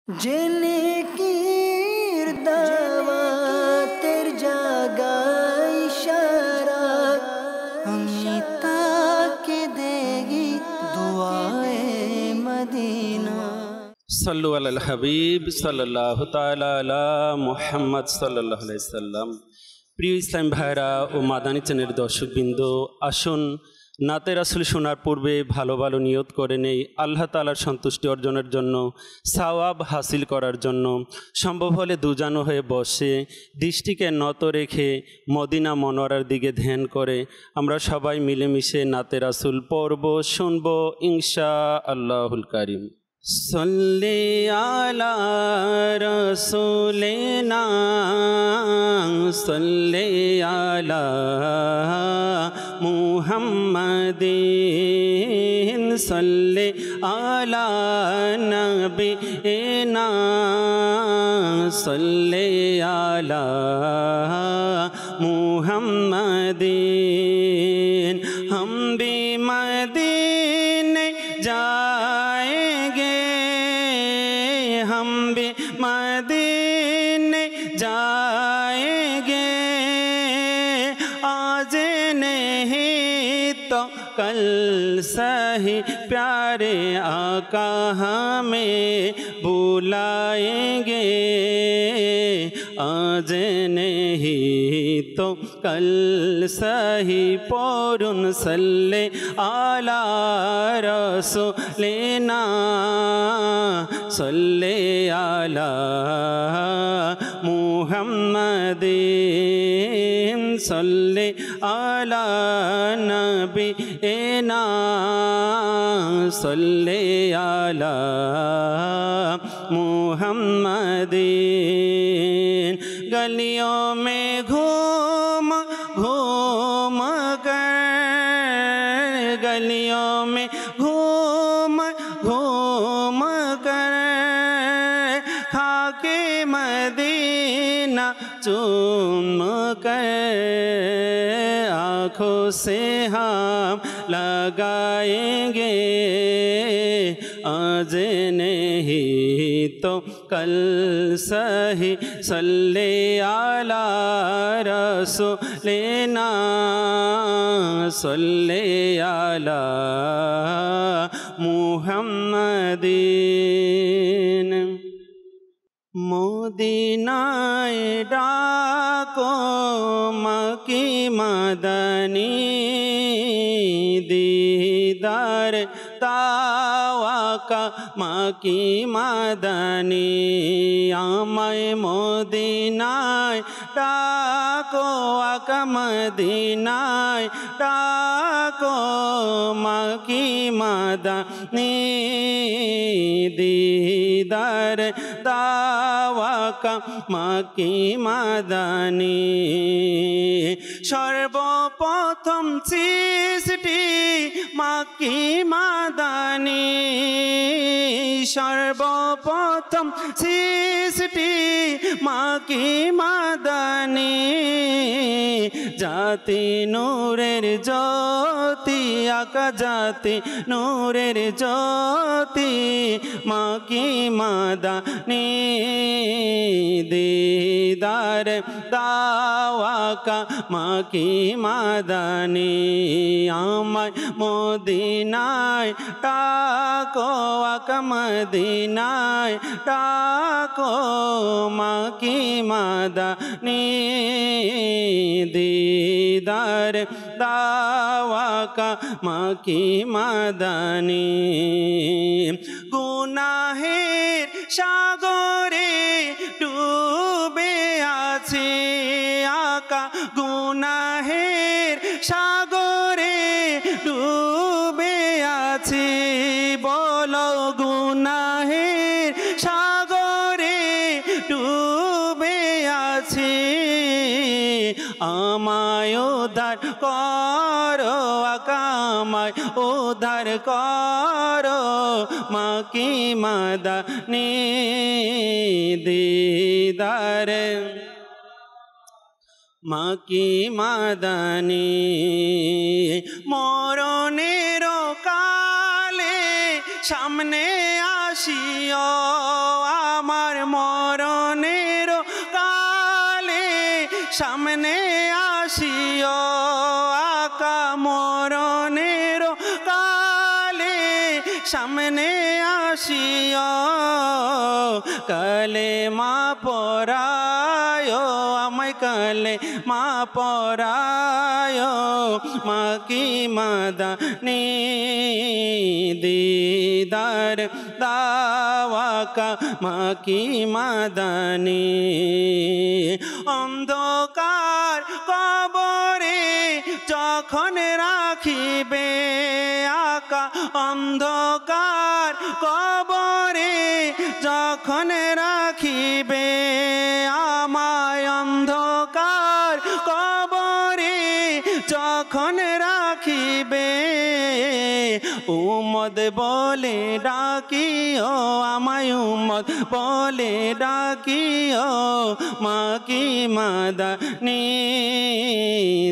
জেনে কির দাওয়াতের জাগায় ইশারা আমি তাকে দেগি দুআয়ে মদিনা। সাল্লু আলাল হাবিব সাল্লাল্লাহু তাআলা আলা মুহাম্মদ সাল্লাল্লাহু আলাইহি সাল্লাম। প্রিয় ইসলাম ভাইরা ও মাদানী চ্যানেলের দর্শকবৃন্দ, আসুন নাতে রাসূল শোনার পূর্বে ভালো ভালো নিয়ত করে নেই আল্লাহ তাআলার সন্তুষ্টি অর্জনের জন্য, সওয়াব হাসিল করার জন্য। সম্ভব হলে দুজানো হয়ে বসে দৃষ্টিকে নত রেখে মদিনা মনোয়ারার দিকে ধ্যান করে আমরা সবাই মিলেমিশে নাতে রাসূল পড়ব, শুনব ইনশাআল্লাহুল কারীম। সল্লি আলা রাসূলিনা সল্লি আলা মুহাম্মাদিন সল্লি আলা নবিনা সল্লি আলা মুহাম্মাদিন। हम भी मदीने जाएंगे, हम भी मदीने जाएंगे, आज नहीं तो कल सही प्यारे आका हमें बुलाएंगे, आज नहीं तो कल सही पौरुन सल्ले आला रसूलिना सल्ले आला मुहम्मदिन सल्ले आला नबीना सल्ले आला मुहम्मदिन। गलियों में घूम घूम कर, गलियों में घूम घूम कर खाके मदीना चूम कर आँखों से हम लगाएंगे, आज नहीं तो कल सही सल्ले आला रसूलिना सल्ले आला मुहम्मदिन। मदीनाए डाको मक्की मदनी दीदार तावाका मक्की मदनी आमाय मदीनाए डाको आका मदीनाए डाको मक्की मदनी दीदार तावाका मक्की मदनी। সর্বপ্রথম সৃষ্টি মক্কি মদনী, সর্বপ্রথম সৃষ্টি মক্কি মদনী। জাতি নূরের জ্যোতি আকা জাতি নূরের জ্যোতি মক্কি মদনী दीदार दावाका मक्की मदनी आमाय मदीनाय डाको आका मदीनाय डाको मक्की मदनी दीदार दावाका मक्की मदनी। गुनाहेर সাগরে ডুবে আছে আকা, গুনাহের সাগরে ডুবে আছে, বলো গুনাহের সাগরে ডুবে আছে, আমায় উদ্ধার করো আকা আমায় উদ্ধার করো মক্কি মদনী दीदार मक्की मदनी। मरণের কালে সামনে আসিও সামনে আসিও আকা মরণের কালে সামনে আসিও কালেমা পড়ায় আমায় কালেমা পড়ায় মা কি মাদানি দিদার দাওয়াকা মা কি মাদানি অন্ধকার কবরে যখন রাখিবে আকা অন্ধকার কবরে যখন রাখিবে আমায় অন্ধকার কবরে যখন রাখিবে উম্মত বলে ডাকিও আমায় উম্মত বলে ডাকিও মা কি মাদানি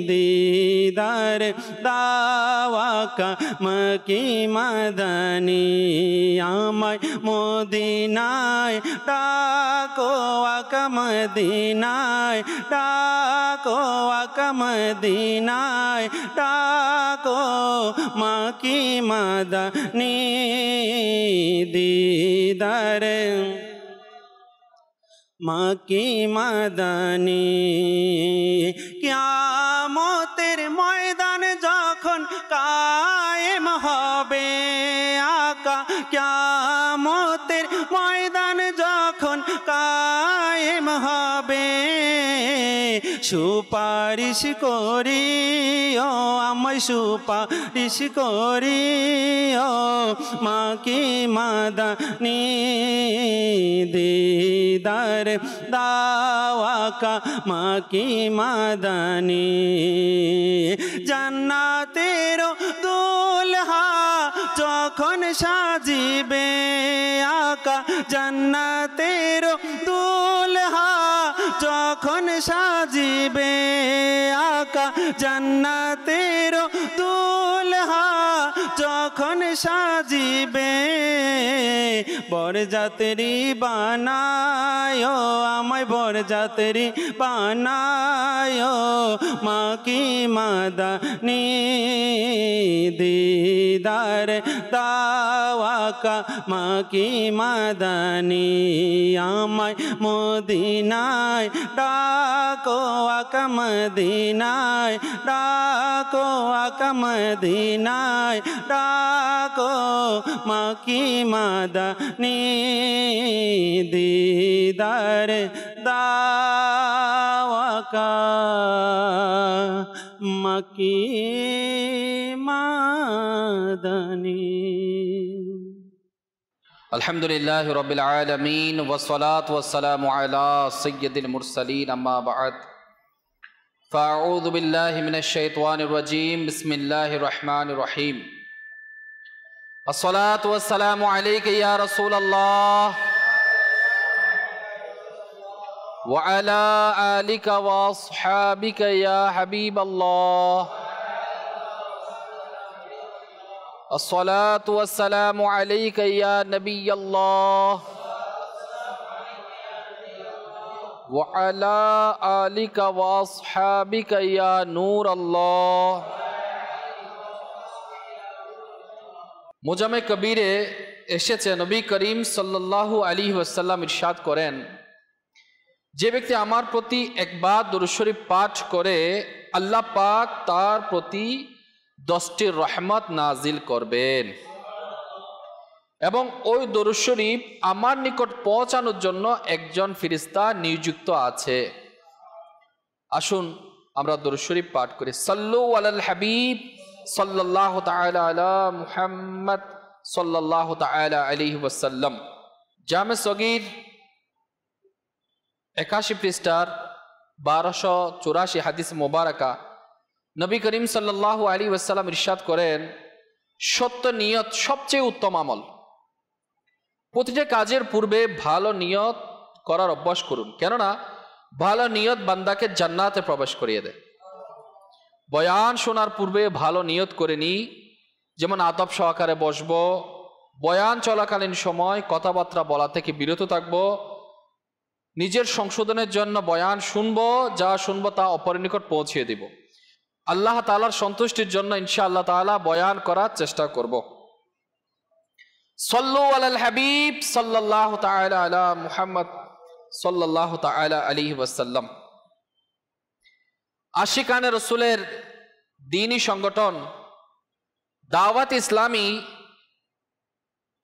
দিদার দাওয়াকা মা কি মাদানি আমায় মদিনায় ডাকো আকা মদিনায় ডাকো আকা মদিনায় ডাকো মা কি মাদানি দিদার মা কি মাদানি কিয়ামতের ময়দান যখন কায়েম হবে আকা কিয়ামতের ময়দান যখন কায়েম হবে সুপারিশ করিও আমায় সুপারিশ করিও মা কি মাদানি দিদার দাওয়াকা মা কি মাদানি জান্নাতের দুলহা যখন সাজিবে আকা জান্নাতের দুলহা যখন সাজিবে আকা জান্নাতের দুলহা যখন সাজিবে বরযাত্রী বানায় আমায় বরযাত্রী বানায় মা কি মাদানি দিদার দাওয়াকা মা কি মাদানি আমায় মদিনায় ডাকো আকা মদিনায় ডাকো আকা মদিনায় ডাকো মা কি মাদানি দিদার দাওয়াকা মা কি মাদানি আলহামদুলিল্লাহি রাব্বিল আলামিন ওয়াসসালাতু ওয়াসসালামু আলা সাইয়্যিদিল মুরসালিন আম্মা বা'দ ফাআউযু বিল্লাহি মিনাশ শাইতানির রাজীম বিসমিল্লাহির রহমানির রহিম আসসালাতু ওয়াসসালামু আলাইকা ইয়া রাসূলুল্লাহ ওয়া আলা আলিকা ওয়া আসহাবিকা ইয়া হাবিবাল্লাহ الصلاة والسلام عليك يا نبي الله وعلى آلك وأصحابك يا نور الله মুজামে কবিরে এসেছে নবী করিম সাল্লাল্লাহু আলাইহি ওয়াসাল্লাম ইরশাদ করেন যে ব্যক্তি আমার প্রতি একবার দুরূদ শরীফ পাঠ করে আল্লাহ পাক তার প্রতি 10টি রহমত নাজিল করবেন এবং ওই দরুদ শরীফ আমার নিকট পৌঁছানোর জন্য একজন ফেরেশতা নিযুক্ত আছে। আসুন আমরা দরুদ শরীফ পাঠ করি। সাল্লু আলাল হাবিব সাল্লাল্লাহু তাআলা আলা মুহাম্মদ সাল্লাল্লাহু তাআলা আলাইহি ওয়াসাল্লাম। জামে সগীর 81 পৃষ্ঠার 1284 হাদিস মুবারাকা নবী করিম সাল্লাল্লাহু আলাইহি ওয়াসাল্লাম ইরশাদ করেন সত্য নিয়ত সবচেয়ে উত্তম আমল। প্রতিটা কাজের পূর্বে ভালো নিয়ত করার অভ্যাস করুন, কেননা ভালো নিয়ত বান্দাকে জান্নাতে প্রবেশ করিয়ে দেয়। বয়ান শোনার পূর্বে ভালো নিয়ত করে নিই, যেমন আদব সহকারে বসবো, বয়ান চলাকালীন সময় কথাবার্তা বলা থেকে বিরত থাকবো, নিজের সংশোধনের জন্য বয়ান শুনবো, যা শুনবো তা অপরের নিকট পৌঁছিয়ে দিব। আল্লাহ তাআলার সন্তুষ্টির জন্য ইনশাআল্লাহ তাআলা বয়ান করার চেষ্টা করব। সল্লু আলাল হাবিব সাল্লাল্লাহু তাআলা আলা মুহাম্মদ সাল্লাল্লাহু তাআলা আলাইহি ওয়াসাল্লাম। আশিকানে রসুলের দ্বীনি সংগঠন দাওয়াত ইসলামী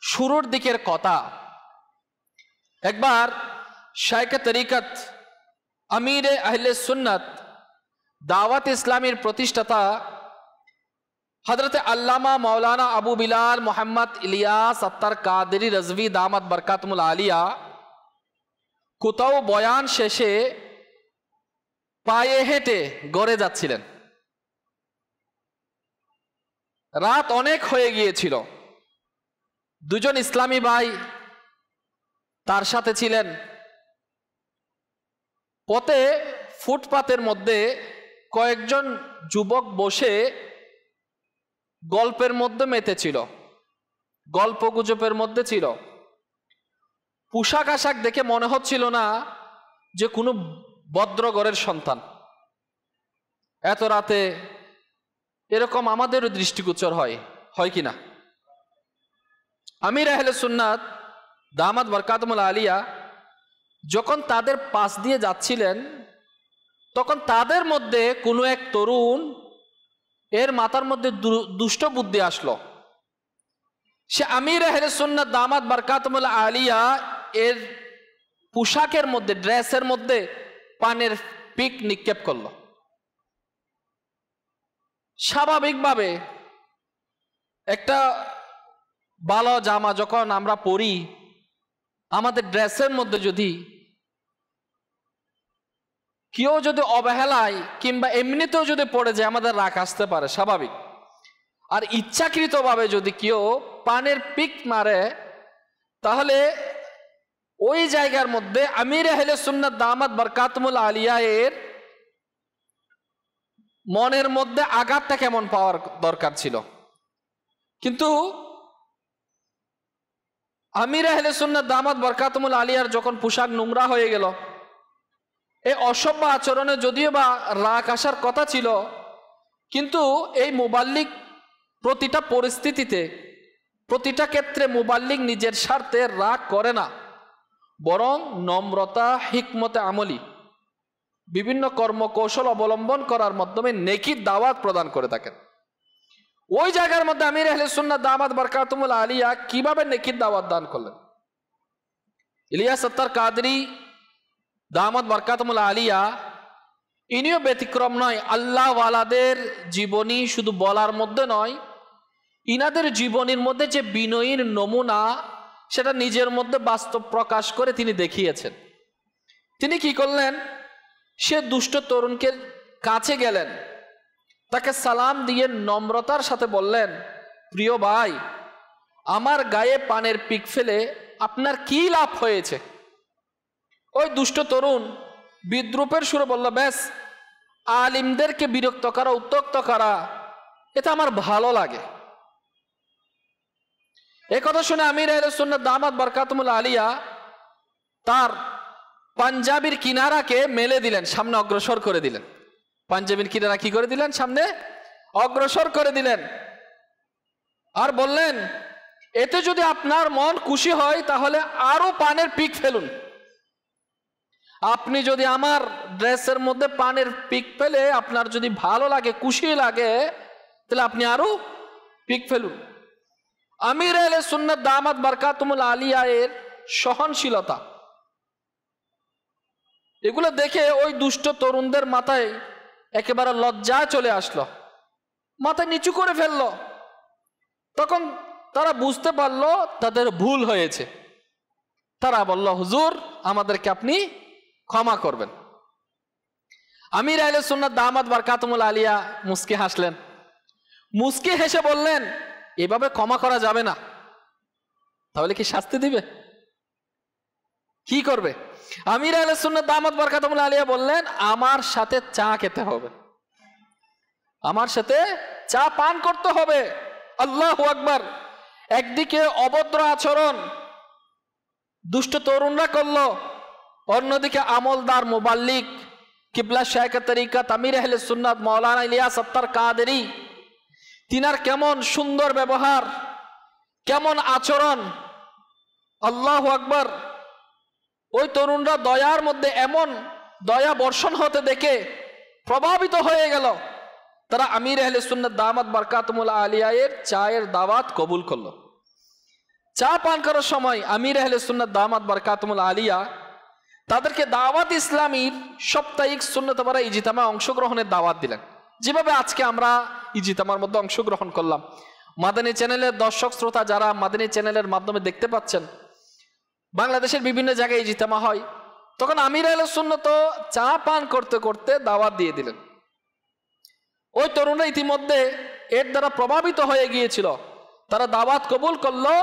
শুরুর দিকের কথা। একবার শাইখে তরিকত আমিরে আহলে সুন্নাত দাওয়াত ইসলামীর প্রতিষ্ঠাতা হযরত আল্লামা মাওলানা আবু বিলাল মোহাম্মদ ইলিয়াস আত্তার কাদেরী রাজভী দামাত বরকাতুল আলিয়া কোথাও বয়ান শেষে পায়ে হেঁটে গড়ে যাচ্ছিলেন। রাত অনেক হয়ে গিয়েছিল। দুজন ইসলামী ভাই তার সাথে ছিলেন। পথে ফুটপাতের মধ্যে কয়েকজন যুবক বসে গল্পের মধ্যে মেতেছিল, গল্প গুজবের মধ্যে ছিল। পোশাক আশাক দেখে মনে হচ্ছিল না যে কোনো ভদ্রঘরের সন্তান। এত রাতে এরকম আমাদেরও দৃষ্টিগোচর হয় কিনা। আমির আহলে সুন্নাত দামাত বরকাতুল আলিয়া যখন তাদের পাশ দিয়ে যাচ্ছিলেন, তখন তাদের মধ্যে কোনো এক তরুণ এর মাথার মধ্যে দুষ্ট বুদ্ধি আসলো। সে আমির আহলে সুন্নাত দামাত বরকাতুল আলিয়া এর পোশাকের মধ্যে, ড্রেসের মধ্যে পানের পিক নিক্ষেপ করলো। স্বাভাবিকভাবে একটা ভালো জামা যখন আমরা পরি, আমাদের ড্রেসের মধ্যে যদি কেউ যদি অবহেলায় কিংবা এমনিতেও যদি পড়ে যায়, আমাদের রাগ আসতে পারে, স্বাভাবিক। আর ইচ্ছাকৃতভাবে যদি কেউ পানের পিক মারে, তাহলে ওই জায়গার মধ্যে আমির আহলে সুন্নাত দামাত বরকাতুল আলিয়া এর মনের মধ্যে আঘাতটা কেমন পাওয়ার দরকার ছিল। কিন্তু আমির আহলে সুন্নাত দামাত বরকাতুল আলিয়ার যখন পোশাক নোংরা হয়ে গেল, এই অসভ্য আচরণে যদিও বা রাগ আসার কথা ছিল, কিন্তু এই মুবাল্লিগ প্রতিটা পরিস্থিতিতে, প্রতিটা ক্ষেত্রে মুবাল্লিগ নিজের স্বার্থে রাগ করে না, বরং নম্রতা, হিকমতে আমলি, বিভিন্ন কর্মকৌশল অবলম্বন করার মাধ্যমে নেকির দাওয়াত প্রদান করে থাকেন। ওই জায়গার মধ্যে আমির আহলে সুন্নাত দামাত বরকাতুল আলিয়া কিভাবে নেকির দাওয়াত দান করলেন। ইলিয়াস আত্তার কাদেরী দামাত বরকাতুল আলিয়া ইনিও ব্যতিক্রম নয়। আল্লাহ ওয়ালাদের জীবনী শুধু বলার মধ্যে নয়, ইনাদের জীবনীর মধ্যে যে বিনয়ীর নমুনা, সেটা নিজের মধ্যে বাস্তব প্রকাশ করে তিনি দেখিয়েছেন। তিনি কি করলেন, সে দুষ্ট তরুণকে কাছে গেলেন, তাকে সালাম দিয়ে নম্রতার সাথে বললেন, প্রিয় ভাই, আমার গায়ে পানের পিক ফেলে আপনার কি লাভ হয়েছে? ওই দুষ্ট তরুণ বিদ্রুপের সুরে বলল, ব্যাস, আলিমদেরকে বিরক্ত করা, উত্ত্যক্ত করা, এটা আমার ভালো লাগে। এই কথা শুনে আমির আহলে সুন্নাত দামাত বরকাতুল আলিয়া তার পাঞ্জাবির কিনারাকে মেলে দিলেন, সামনে অগ্রসর করে দিলেন। পাঞ্জাবির কিনারা কি করে দিলেন? সামনে অগ্রসর করে দিলেন। আর বললেন, এতে যদি আপনার মন খুশি হয় তাহলে আরো পানের পিক ফেলুন। আপনি যদি আমার ড্রেসের মধ্যে পানের পিক ফেলে আপনার যদি ভালো লাগে, খুশি লাগে, তাহলে আপনি আরো পিক ফেলুন। আমির আহলে সুন্নাত দামাত বরকাতুল আলিয়া এর সহনশীলতা, এগুলো দেখে ওই দুষ্ট তরুণদের মাথায় একেবারে লজ্জা চলে আসলো, মাথা নিচু করে ফেললো। তখন তারা বুঝতে পারলো তাদের ভুল হয়েছে। তারা বলল, হুজুর, আমাদেরকে আপনি ক্ষমা করবেন। আমির আহলে সুন্নাত দামাত বরকাতুল আলিয়া মুস্কি হাসলেন। মুস্কি হেসে বললেন, এভাবে ক্ষমা করা যাবে না। তাহলে কি শাস্তি দিবে? কি করবে? আমির আহলে সুন্নাত দামাত বরকাতুল আলিয়া বললেন, আমার সাথে চা খেতে হবে, আমার সাথে চা পান করতে হবে। আল্লাহু আকবার। একদিকে অভদ্র আচরণ দুষ্ট তরুণরা করলো, অন্যদিকে আমলদার মুবাল্লিগ কিবলা শাইখ তরিকত আমির আহলে সুন্নাত মাওলানা ইলিয়াস আত্তার কাদেরী, তিনার কেমন সুন্দর ব্যবহার, কেমন আচরণ, আল্লাহু আকবার। ওই তরুণরা দয়ার মধ্যে এমন দয়া বর্ষণ হতে দেখে প্রভাবিত হয়ে গেল, তারা আমির আহলে সুন্নাত দামাত বারকাতুল আলিয়ায়ের চায়ের দাওয়াত কবুল করলো। চা পান করার সময় আমির আহলে সুন্নাত দামাত বারকাতুল আলিয়া তাদেরকে দাওয়াত ইসলামীর সাপ্তাহিক সুন্নত পারা ইজিতামা অংশগ্রহণের দাওয়াত দিলেন, যেভাবে আজকে আমরা ইজিতামার মধ্যে অংশগ্রহণ করলাম। মাদানী চ্যানেলের দর্শক শ্রোতা যারা মাদানী চ্যানেলের মাধ্যমে দেখতে পাচ্ছেন, বাংলাদেশের বিভিন্ন জায়গায় ইজিতামা হয়, তখন আমির আহলে সুন্নাত চা পান করতে করতে দাওয়াত দিয়ে দিলেন। ওই তরুণরা ইতিমধ্যে এর দ্বারা প্রভাবিত হয়ে গিয়েছিল, তারা দাওয়াত কবুল করলো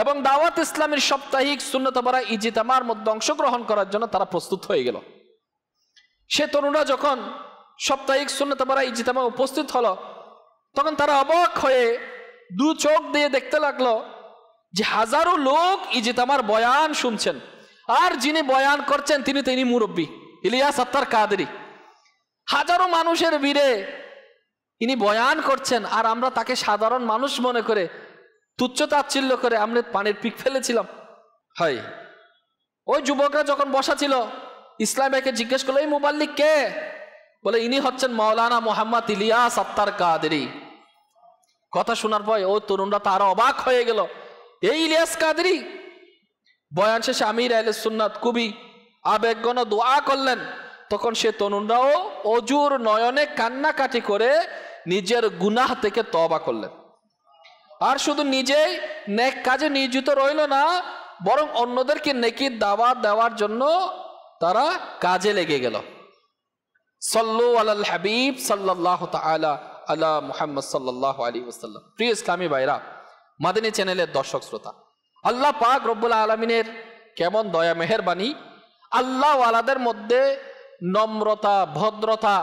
এবং দাওয়াত ইসলামের সাপ্তাহিক সুন্নত পারা ইজিতামার মধ্যে অংশগ্রহণ করার জন্য তারা প্রস্তুত হয়ে গেল। সে তরুণরা যখন সাপ্তাহিক সুন্নত পারা ইজিতামা উপস্থিত হলো, তখন তারা অবাক হয়ে দু চোখ দিয়ে দেখতে লাগলো যে হাজারো লোক ইজিতামার বয়ান শুনছেন, আর যিনি বয়ান করছেন তিনি মুরব্বী ইলিয়াস আত্তার কাদেরী। হাজারো মানুষের ভিড়ে ইনি বয়ান করছেন, আর আমরা তাকে সাধারণ মানুষ মনে করে তুচ্ছ তাচ্ছিল্য করে আমরা পানির পিক ফেলেছিলাম। হয় ওই যুবকরা যখন বসা ছিল, ইসলাম ভাইকে জিজ্ঞেস করলো, এই মুবাল্লিগ কে? বলে ইনি হচ্ছেন মাওলানা মোহাম্মদ ইলিয়াস আত্তার কাদেরী। কথা শোনার পর ওই তরুণরা তো আরো অবাক হয়ে গেল, এই ইলিয়াস কাদেরী। বয়ান শেষে আমির আহলে সুন্নাত খুবই আবেগঘন দোয়া করলেন। তখন সে তরুণরাও অজুর নয়নে কান্নাকাটি করে নিজের গুনাহ থেকে তওবা করলেন, আর শুধু নিজেই নেক কাজে নিয়োজিত রইল না, বরং অন্যদেরকে নেকির দাওয়াত দেওয়ার জন্য তারা কাজে লেগে গেল। সাল্লু আলাল হাবিব সাল্লাল্লাহু তাআলা আলা মুহাম্মদ সাল্লাল্লাহু আলাইহি ওয়াসাল্লাম। প্রিয় ইসলামী ভাইরা, মাদানী চ্যানেলের দর্শক শ্রোতা, আল্লাহ পাক রব্বুল আলামিনের কেমন দয়া মেহেরবানি, আল্লাহ ওয়ালাদের মধ্যে নম্রতা, ভদ্রতা,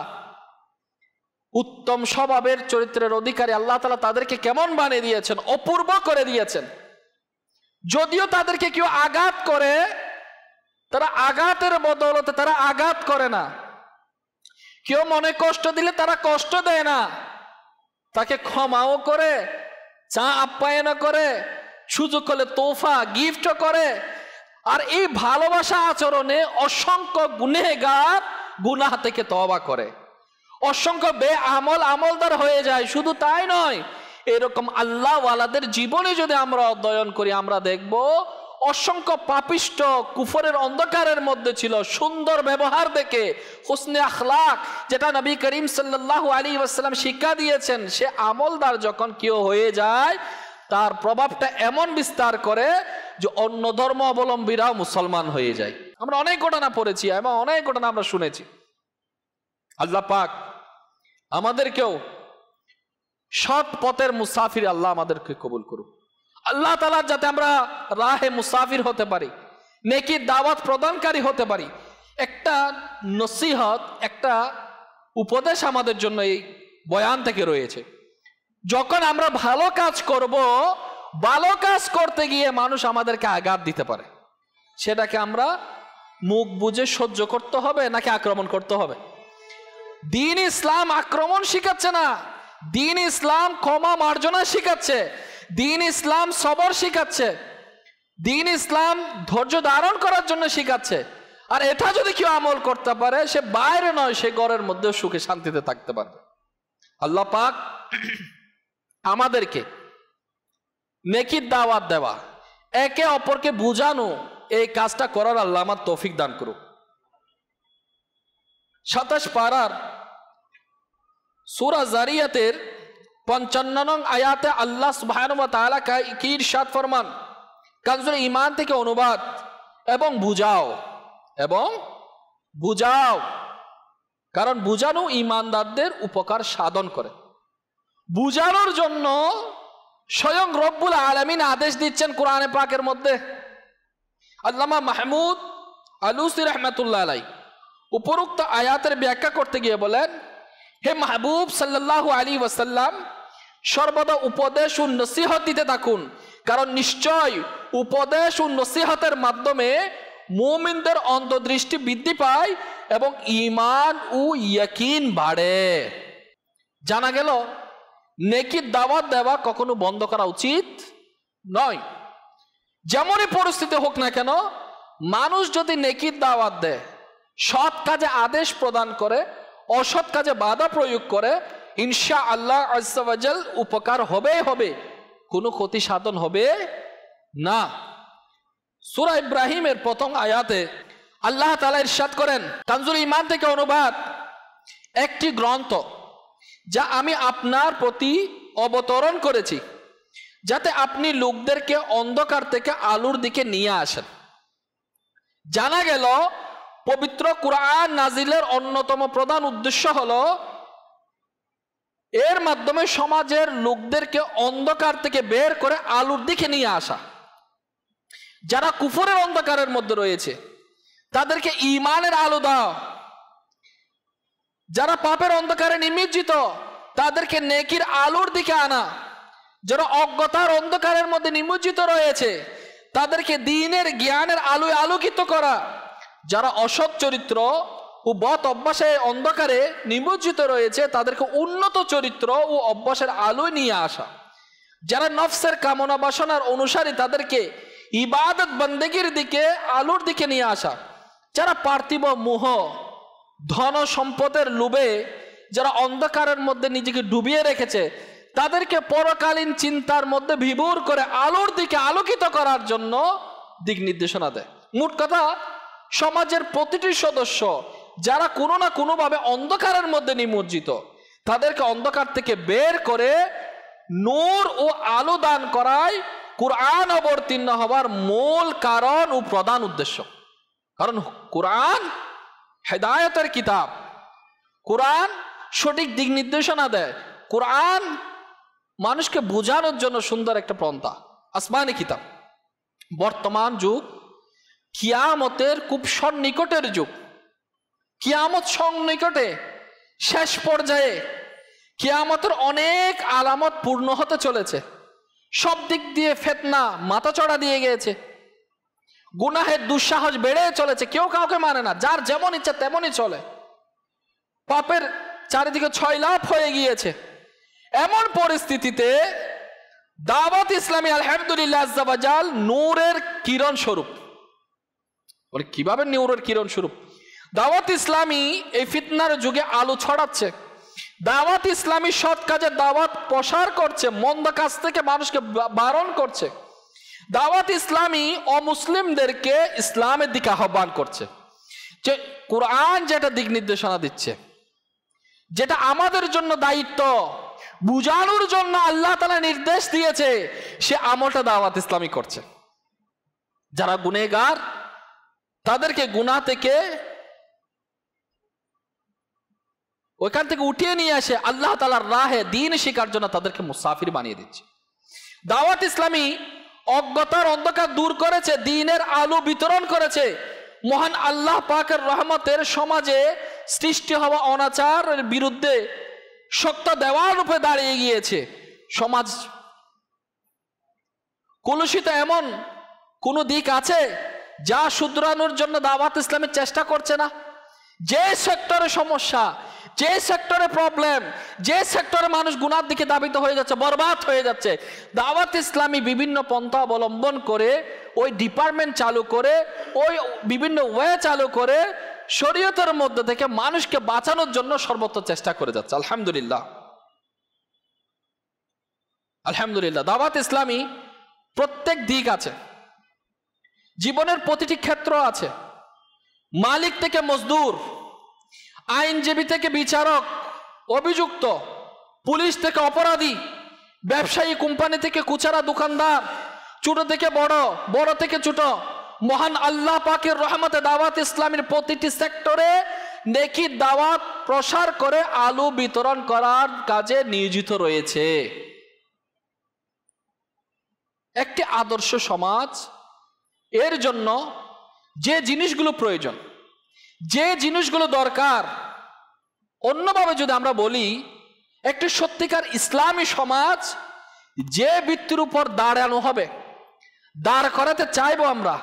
উত্তম স্বভাবের চরিত্রের অধিকারী আল্লাহ তাআলা তাদেরকে কেমন বানিয়ে দিয়েছেন, অপূর্ব করে দিয়েছেন। যদিও তাদেরকে কেউ আঘাত করে, তারা আঘাতের বদৌলতে তারা আঘাত করে না। কেউ মনে কষ্ট দিলে তারা কষ্ট দেয় না, তাকে ক্ষমাও করে, চা আপ্যায়ন করে, সুযোগ হলে তোফা গিফটও করে। আর এই ভালোবাসা আচরণে অসংখ্য গুনেহগার গুনাহ থেকে তওবা করে, অসংখ্য আমলদার হয়ে যায়। শুধু তাই নয়, এরকম আল্লাহ ওয়ালাদের জীবনে যদি আমরা অধ্যয়ন করি, আমরা দেখব অসংখ্য পাপিষ্ট কুফরের অন্ধকারের মধ্যে ছিল, সুন্দর ব্যবহার দেখে, হুসনে আখলাক, যেটা নবী করিম সাল্লাল্লাহু আলাইহি ওয়াসাল্লাম শিক্ষা দিয়েছেন, সে আমলদার যখন কেউ হয়ে যায়, তার প্রভাবটা এমন বিস্তার করে যে অন্য ধর্ম অবলম্বীরাও মুসলমান হয়ে যায়। আমরা অনেক ঘটনা পড়েছি এবং অনেক ঘটনা আমরা শুনেছি। আল্লাহ পাক আমাদেরকেও সৎ পথের মুসাফির আল্লাহ আমাদেরকে কবুল করুক। আল্লাহ তাআলা যাতে আমরা রাহে মুসাফির হতে পারি, নেকির দাওয়াত প্রদানকারী হতে পারি। একটা নসিহত, একটা উপদেশ আমাদের জন্য এই বয়ান থেকে রয়েছে। যখন আমরা ভালো কাজ করব, ভালো কাজ করতে গিয়ে মানুষ আমাদেরকে আঘাত দিতে পারে, সেটাকে আমরা মুখ বুজে সহ্য করতে হবে নাকি আক্রমণ করতে হবে? দ্বীন ইসলাম আক্রমণ শিখাচ্ছে না, দ্বীন ইসলাম ক্ষমা মার্জনা শিখাচ্ছে, দ্বীন ইসলাম সবর শিখাচ্ছে, দ্বীন ইসলাম ধৈর্য ধারণ করার জন্য শিখাচ্ছে। আর এটা যদি কেউ আমল করতে পারে, সে বাইরে নয়, সে ঘরের মধ্যে সুখে শান্তিতে থাকতে পারবে। আল্লাহ পাক আমাদেরকে নেকির দাওয়াত দেওয়া, একে অপরকে বুঝানো, এই কাজটা করার আল্লাহ আমার তৌফিক দান করুক। ২৭ পারার সূরা জারিয়াতের ৫৫ নং আয়াতে আল্লাহ সুবহানাহু ওয়া তাআলা কি ইরশাদ ফরমান, কানজুল ঈমান থেকে অনুবাদ, এবং বুঝাও, কারণ বুঝানো ঈমানদারদের উপকার সাধন করে। বুঝানোর জন্য স্বয়ং রব্বুল আলামিন আদেশ দিচ্ছেন কোরআনে পাকের মধ্যে। আল্লামা মাহমুদ আলুসি রহমাতুল্লাহ আলাইহি উপরোক্ত আয়াতের ব্যাখ্যা করতে গিয়ে বলেন, হে মাহবুব সাল্লাল্লাহু আলাইহি ওয়াসাল্লাম, সর্বদা উপদেশ ও নসিহত দিতে থাকুন, কারণ নিশ্চয় উপদেশ ও নসিহতের মাধ্যমে মুমিনদের অন্তর্দৃষ্টি বৃদ্ধি পায় এবং ঈমান ও ইয়াকিন বাড়ে। জানা গেল নেকির দাওয়াত দেওয়া কখনো বন্ধ করা উচিত নয়। যেমনই পরিস্থিতি হোক না কেন, মানুষ যদি নেকির দাওয়াত দেয়, সৎ কাজে আদেশ প্রদান করে, অসৎ কাজে বাধা প্রয়োগ করে, ইনশাআল্লাহ আজ্জা ওয়া জাল উপকার হবে, কোনো ক্ষতি সাধন হবে না। সূরা ইব্রাহিমের প্রথম আয়াতে আল্লাহ তাআলা ইরশাদ করেন, কানজুল ঈমান থেকে অনুবাদ, একটি গ্রন্থ যা আমি আপনার প্রতি অবতরণ করেছি যাতে আপনি লোকদেরকে অন্ধকার থেকে আলোর দিকে নিয়ে আসেন। জানা গেল পবিত্র কুরআন নাজিলের অন্যতম প্রধান উদ্দেশ্য হলো এর মাধ্যমে সমাজের লোকদেরকে অন্ধকার থেকে বের করে আলোর দিকে নিয়ে আসা। যারা কুফরের অন্ধকারের মধ্যে রয়েছে তাদেরকে ঈমানের আলো দাও, যারা পাপের অন্ধকারে নিমজ্জিত তাদেরকে নেকির আলোর দিকে আনা, যারা অজ্ঞতার অন্ধকারের মধ্যে নিমজ্জিত রয়েছে তাদেরকে দ্বীনের জ্ঞানের আলোয় আলোকিত করা, যারা অসৎ চরিত্র ও বদ অভ্যাসে অন্ধকারে নিমজ্জিত রয়েছে তাদেরকে উন্নত চরিত্র ও অভ্যাসের আলোয় নিয়ে আসা, যারা নফসের কামনা বাসনার অনুসারী তাদেরকে ইবাদত বন্দেগীর দিকে আলোর দিকে নিয়ে আসা, যারা পার্থিব মোহ ধন সম্পদের লোভে যারা অন্ধকারের মধ্যে নিজেকে ডুবিয়ে রেখেছে তাদেরকে পরকালীন চিন্তার মধ্যে বিভোর করে আলোর দিকে আলোকিত করার জন্য দিক নির্দেশনা দেয়। মোট কথা, সমাজের প্রতিটি সদস্য যারা কোনো না কোনোভাবে অন্ধকারের মধ্যে নিমজ্জিত তাদেরকে অন্ধকার থেকে বের করে নূর ও আলো দান করাই কুরআন অবতীর্ণ হবার মূল কারণ ও প্রধান উদ্দেশ্য। কারণ কুরআন হেদায়েতের কিতাব, কুরআন সঠিক দিক নির্দেশনা দেয়, কুরআন মানুষকে বোঝানোর জন্য সুন্দর একটা পন্থা, আসমানি কিতাব। বর্তমান যুগ কিয়ামতের খুব সন্নিকটের যুগ, কিয়ামত সন্নিকটে, শেষ পর্যায়ে কিয়ামতের অনেক আলামত পূর্ণ হতে চলেছে। সব দিক দিয়ে ফিতনা মাথাচড়া দিয়ে গিয়েছে, গুনাহের দুঃসাহস বেড়ে চলেছে, কেউ কাউকে মানে না, যার যেমন ইচ্ছা তেমনই চলে, পাপের চারিদিকে ছয়লাভ হয়ে গিয়েছে। এমন পরিস্থিতিতে দাওয়াত ইসলামী আলহামদুলিল্লাহ আজ্জা ওয়া জাল নূরের কিরণ স্বরূপ। বলে কিভাবে নূরের কিরণ স্বরূপ? দাওয়াত ইসলামী এই ফিতনার যুগে আলো ছড়াচ্ছে, দাওয়াত ইসলামী সৎ কাজের দাওয়াত প্রসার করছে, মন্দ কাজ থেকে মানুষকে বারণ করছে, দাওয়াত ইসলামী অমুসলিমদেরকে ইসলামের দিকে আহ্বান করছে। যে কুরআন যেটা দিক নির্দেশনা দিচ্ছে, যেটা আমাদের জন্য দায়িত্ব বুঝানোর জন্য আল্লাহ তাআলা নির্দেশ দিয়েছে, সে আমলটা দাওয়াত ইসলামী করছে। যারা গুনেহগার তাদেরকে গুনাহ থেকে ওইখান থেকে উঠিয়ে নিয়ে আসে আল্লাহ তাআলার রাহে দ্বীন শিখার জন্য তাদেরকে মুসাফির বানিয়ে দিচ্ছে। দাওয়াত ইসলামী অজ্ঞতার অন্ধকার দূর করেছে, দ্বীনের আলো বিতরণ করেছে। মহান আল্লাহ পাকের রহমতের সমাজে সৃষ্টি হওয়া অনাচারের বিরুদ্ধে শক্ত দেওয়াল রূপে দাঁড়িয়ে গিয়েছে। সমাজ কলুষিত এমন কোন দিক আছে যা শুধরানোর জন্য দাওয়াত ইসলামের চেষ্টা করছে না? যে সেক্টরে সমস্যা, যে সেক্টরে প্রবলেম, যে সেক্টরে মানুষ গুনার দিকে ধাবিত হয়ে যাচ্ছে, বরবাদ হয়ে যাচ্ছে, দাওয়াত ইসলামী বিভিন্ন পন্থা অবলম্বন করে, ওই ডিপার্টমেন্ট চালু করে, ওই বিভিন্ন ওয়ে চালু করে শরীয়তের মধ্যে থেকে মানুষকে বাঁচানোর জন্য সর্বত্র চেষ্টা করে যাচ্ছে। আলহামদুলিল্লাহ, আলহামদুলিল্লাহ। দাওয়াত ইসলামী প্রত্যেক দিক আছে, জীবনের প্রতিটি ক্ষেত্র আছে, মালিক থেকে মজদুর, আইনজীবী থেকে বিচারক, অভিযুক্ত, পুলিশ থেকে অপরাধী, ব্যবসায়ী, কোম্পানি থেকে খুচরা দোকানদার, ছোট থেকে বড়, বড় থেকে ছোট। মহান আল্লাহ পাকের রহমতে দাওয়াত ইসলামের প্রতিটি সেক্টরে নেকির দাওয়াত প্রসার করে আলো বিতরণ করার কাজে নিয়োজিত রয়েছে। একটি আদর্শ সমাজ এর জন্য যে জিনিসগুলো প্রয়োজন, যে জিনিসগুলো দরকার, অন্যভাবে যদি আমরা বলি, একটি সত্যিকার ইসলামী সমাজ যে ভিত্তির উপর দাঁড়ানো হবে, দাঁড় করাতে চাইবো আমরা,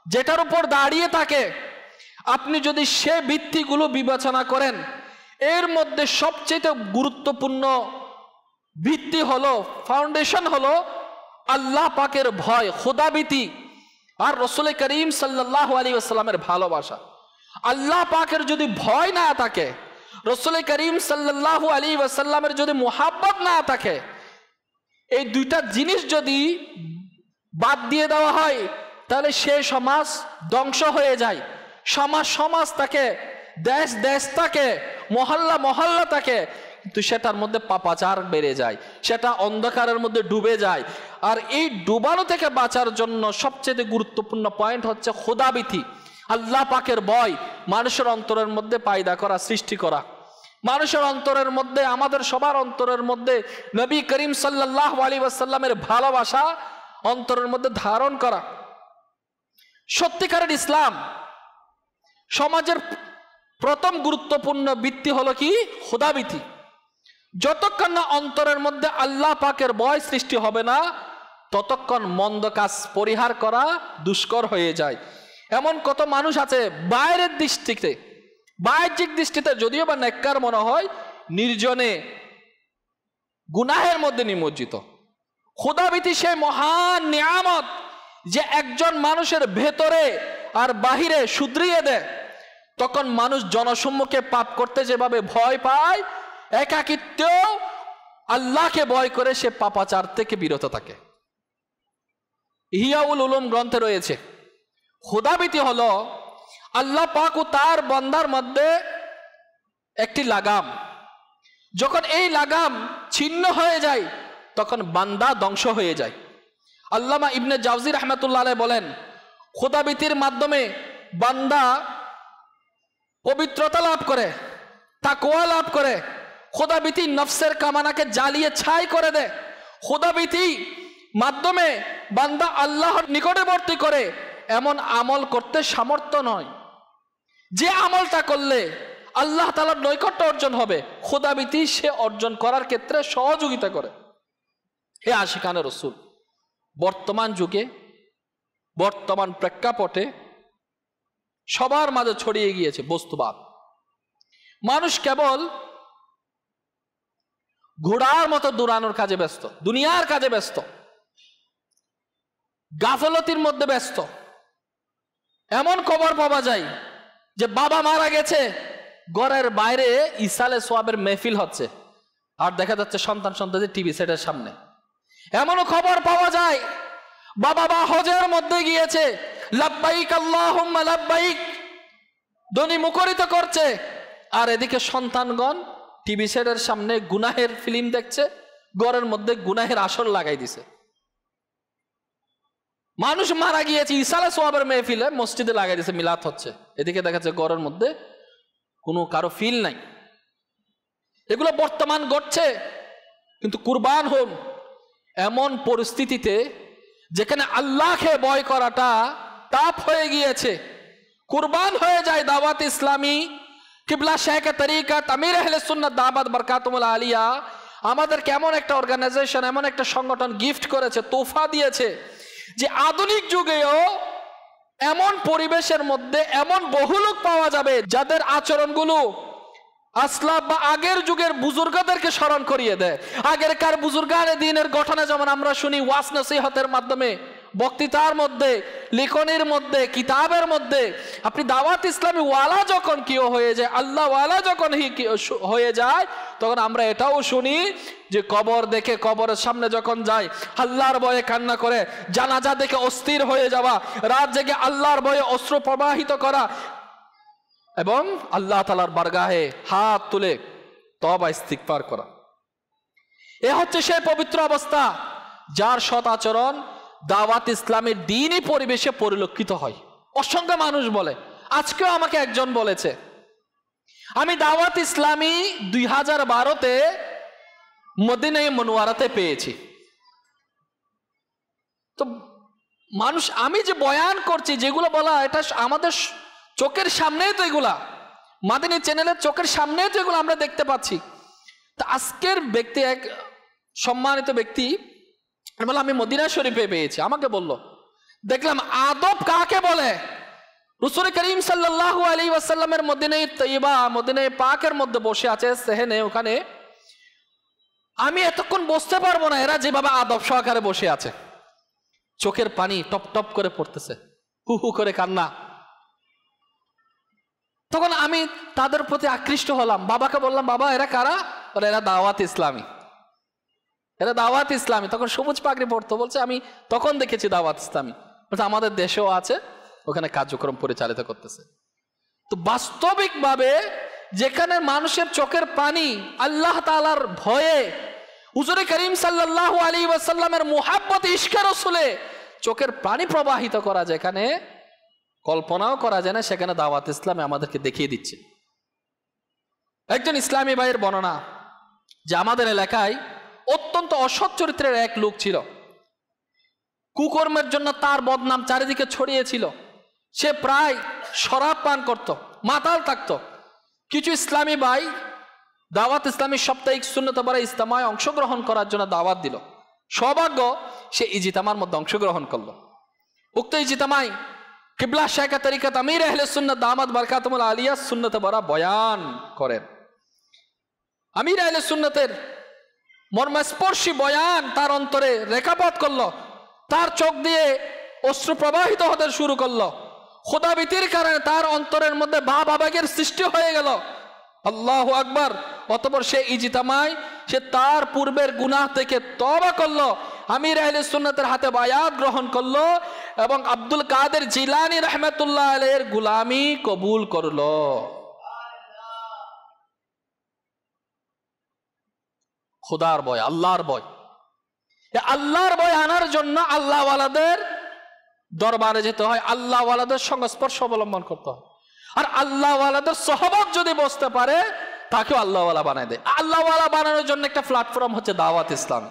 যেটার উপর দাঁড়িয়ে থাকে, আপনি যদি সে ভিত্তিগুলো বিবেচনা করেন, এর মধ্যে সবচেয়ে গুরুত্বপূর্ণ ভিত্তি হলো, ফাউন্ডেশন হলো আল্লাহ পাকের ভয়, খোদাভীতি আর রাসূল করিম সাল্লাল্লাহু আলাইহি ওয়াসাল্লামের ভালোবাসা। আল্লাহ পাকের যদি ভয় না থাকে, রাসূল করিম সাল্লাল্লাহু আলাইহি ওয়াসাল্লামের যদি মুহাব্বত না থাকে, এই দুইটা জিনিস যদি বাদ দিয়ে দেওয়া হয়, তাহলে সে সমাজ ধ্বংস হয়ে যায়। সমাজ থাকে, দেশ থাকে, মহল্লা থাকে, কিন্তু সেটার মধ্যে পাপাচার বেড়ে যায়, সেটা অন্ধকারের মধ্যে ডুবে যায়। আর এই ডুবানো থেকে বাঁচার জন্য সবচেয়ে গুরুত্বপূর্ণ পয়েন্ট হচ্ছে খোদাভীতি, আল্লাহ পাকের ভয় মানুষের অন্তরের মধ্যে পায়দা করা, সৃষ্টি করা। মানুষের অন্তরের মধ্যে, আমাদের সবার অন্তরের মধ্যে নবী করিম সাল্লাল্লাহু আলাইহি ওয়াসাল্লামের ভালোবাসা অন্তরের মধ্যে ধারণ করা। সত্যিকারের ইসলাম সমাজের প্রথম গুরুত্বপূর্ণ ভিত্তি হলো কি? খোদাভীতি। যতক্ষণ না অন্তরের মধ্যে আল্লাহ পাকের ভয় সৃষ্টি হবে না, ততক্ষণ মন্দ কাজ পরিহার করা দুষ্কর হয়ে যায়। এমন কত মানুষ আছে বাইরের দৃষ্টিতে, বাহ্যিক দৃষ্টিতে যদিও বা নেককার মনে হয়, নির্জনে গুনাহের মধ্যে নিমজ্জিত। খোদাভীতি সে মহান নিয়ামত যে একজন মানুষের ভেতরে আর বাহিরে শুধরিয়ে দেয়। তখন মানুষ জনসম্মুখে পাপ করতে যেভাবে ভয় পায়, একাকিত্ব আল্লাহকে ভয় করে সে পাপাচার থেকে বিরত থাকে। ইহয়াউল উলুম গ্রন্থে রয়েছে, খোদাভীতি হলো আল্লাহ পাক ও তার বান্দার মধ্যে একটি লাগাম। যখন এই লাগাম ছিন্ন হয়ে যায়, তখন বান্দা ধ্বংস হয়ে যায়। আল্লামা ইবনে জাওজি রাহমাতুল্লাহ আলাইহি বলেন, খোদাভীতির মাধ্যমে বান্দা পবিত্রতা লাভ করে, তাকওয়া লাভ করে। খোদাভীতি নফসের কামনাকে জ্বালিয়ে ছাই করে দেয়। খোদাভীতি মাধ্যমে বান্দা আল্লাহর নিকটবর্তী করে এমন আমল করতে সামর্থ্য নয়, যে আমলটা করলে আল্লাহ তাআলার নৈকট্য অর্জন হবে, খোদাভীতি সে অর্জন করার ক্ষেত্রে সহযোগিতা করে। হে আশিকানে রাসূল, বর্তমান যুগে, বর্তমান প্রেক্ষাপটে সবার মাঝে ছড়িয়ে গিয়েছে বস্তুবাদ। মানুষ কেবল ঘোড়ার মতো দৌড়ানোর কাজে ব্যস্ত, দুনিয়ার কাজে ব্যস্ত, গাফলতির মধ্যে ব্যস্ত। এমন খবর পাওয়া যায় যে বাবা মারা গেছে, ঘরের বাইরে ইসালে সোয়াবের মেহফিল হচ্ছে, আর দেখা যাচ্ছে সন্তানদের টিভি সেটের সামনে। এমনও খবর পাওয়া যায় বাবা হজের মধ্যে গিয়েছে, লাব্বাইক আল্লাহুম্মা লাব্বাইক ধ্বনি মুখরিত করছে, আর এদিকে সন্তানগণ টিভি সেটের সামনে গুনাহের ফিল্ম দেখছে, ঘরের মধ্যে গুনাহের আসর লাগাই দিছে। মানুষ মারা গিয়েছে, ইসালে সোয়াবের মেহফিলে মসজিদে লাগাই দিছে, মিলাদ হচ্ছে, এদিকে দেখা যাচ্ছে ঘরের মধ্যে কোনো কারো ফিল নাই। এগুলো বর্তমান ঘটছে। কিন্তু কুরবান হন এমন পরিস্থিতিতে যেখানে আল্লাহকে ভয় করাটা তাপ হয়ে গিয়েছে। কুরবান হয়ে যায় দাওয়াত ইসলামী, কিবলা শেখ তরিকাত, আমির আহলে সুন্নাত দামাত বরকাতুহুল আলিয়া আমাদেরকে এমন একটা অর্গানাইজেশন, এমন একটা সংগঠন গিফট করেছে, তোফা দিয়েছে, যে আধুনিক যুগেও এমন পরিবেশের মধ্যে এমন বহু লোক পাওয়া যাবে যাদের আচরণগুলো আসলাফ বা আগের যুগের বুজুর্গদেরকে স্মরণ করিয়ে দেয়। আগেরকার বুজুর্গানে দিনের গঠনে যেমন আমরা শুনি ওয়াজ নসিহতের মাধ্যমে, বক্তৃতার মধ্যে, লিখনের মধ্যে, কিতাবের মধ্যে, আপনি দাওয়াত ইসলামী ওয়ালা যখন কেউ হয়ে যায়, আল্লাহ ওয়ালা যখন হয়ে যায়, তখন আমরা এটাও শুনি যে কবর দেখে, কবরের সামনে যখন যায় আল্লাহর ভয়ে কান্না করে, জানাজা দেখে অস্থির হয়ে যাওয়া, রাত জেগে আল্লাহর ভয়ে অশ্রু প্রবাহিত করা, এবং আল্লাহ তাআলার বারগাহে হাত তুলে তওবা ইস্তিগফার করা। এ হচ্ছে সেই পবিত্র অবস্থা যার সৎ আচরণ দাওয়াত ইসলামের দ্বীনি পরিবেশে পরিলক্ষিত হয়। অসংখ্য মানুষ বলে, আজকেও আমাকে একজন বলেছে, আমি দাওয়াত ইসলামী 2012-তে মদিনায়ে মুনওয়ারাতে পেয়েছি। তো মানুষ, আমি যে বয়ান করছি, যেগুলো বলা, এটা আমাদের চোখের সামনেই তো, এগুলা মাদিনী চ্যানেলের চোখের সামনেই তো এগুলো আমরা দেখতে পাচ্ছি। তা আজকের ব্যক্তি, এক সম্মানিত ব্যক্তি বলে, আমি মদিনা শরীফে পেয়েছি। আমাকে বলল দেখলাম আদব কাকে বলে। রাসূল করিম সাল্লাল্লাহু আলাইহি ওয়াসাল্লামের মদিনায়ে তৈয়বা, মদিনায়ে পাকের মধ্যে বসে আছে সেহেনে, ওখানে আমি এতক্ষণ বসতে পারবো না, এরা যেভাবে আদব সহকারে বসে আছে, চোখের পানি টপ টপ করে পড়তেছে, হু হু করে কান্না। তখন আমি তাদের প্রতি আকৃষ্ট হলাম, বাবাকে বললাম, বাবা এরা কারা? বলে এরা দাওয়াত ইসলামী, এরা দাওয়াত ইসলামী। তখন সবুজ পাগড়ি পড়তো, বলছে আমি তখন দেখেছি দাওয়াত ইসলামী, বলছে আমাদের দেশেও আছে, ওখানে কার্যক্রম পরিচালিত করতেছে। তো বাস্তবিকভাবে যেখানে মানুষের চোখের পানি আল্লাহ তাআলার ভয়ে, হুজুর করিম সাল্লাল্লাহু আলাইহি ওয়াসাল্লামের মুহাব্বত ইশকে রাসূলে চোখের পানি প্রবাহিত করা যেখানে কল্পনাও করা যায় না, সেখানে দাওয়াত ইসলামে আমাদেরকে দেখিয়ে দিচ্ছে। একজন ইসলামী ভাইয়ের বর্ণনা যে আমাদের এলাকায় অত্যন্ত অসৎ চরিত্রের এক লোক ছিল, কুকর্মের জন্য তার বদনাম চারিদিকে ছড়িয়েছিল। সে প্রায় শরাব পান করত, মাতাল থাকত। কিছু ইসলামী ভাই দাওয়াত ইসলামী সাপ্তাহিক সুন্নত বারা ইজতেমায় অংশগ্রহণ করার জন্য দাওয়াত দিল। সৌভাগ্য সে ইজতেমার মধ্যে অংশগ্রহণ করলো। উক্ত ইজতেমায় কিবলা শাইখা তরিকত আমির আহলে সুন্নাত দামাত বারকাতুল আলিয়া সুন্নত বারা বয়ান করেন। আমির আহলে সুন্নতের মর্মস্পর্শী বয়ান তার অন্তরে রেখাপাত করলো, তার চোখ দিয়ে অশ্রু প্রবাহিত হতে শুরু করলো। খোদাভীতির কারণে তার অন্তরের মধ্যে ভাব আবেগের সৃষ্টি হয়ে গেল। আল্লাহু আকবার। অতঃপর সে ইজতেমায় সে তার পূর্বের গুনাহ থেকে তওবা করলো, আমির আহলে সুন্নাতের হাতে বায়াত গ্রহণ করলো এবং আব্দুল কাদের জিলানী রাহমাতুল্লাহ আলাইহির গোলামি কবুল করলো। খোদার ভয়, আল্লাহর ভয়। আল্লাহর ভয় আনার জন্য আল্লাহওয়ালাদের দরবারে যেতে হয়, আল্লাহওয়ালাদের সংস্পর্শ অবলম্বন করতে হয়। আর আল্লাহওয়ালাদের সহবত যদি বসতে পারে তাকেও আল্লাহওয়ালা বানায় দেয়। আল্লাহওয়ালা বানানোর জন্য একটা প্ল্যাটফর্ম হচ্ছে দাওয়াত ইসলাম।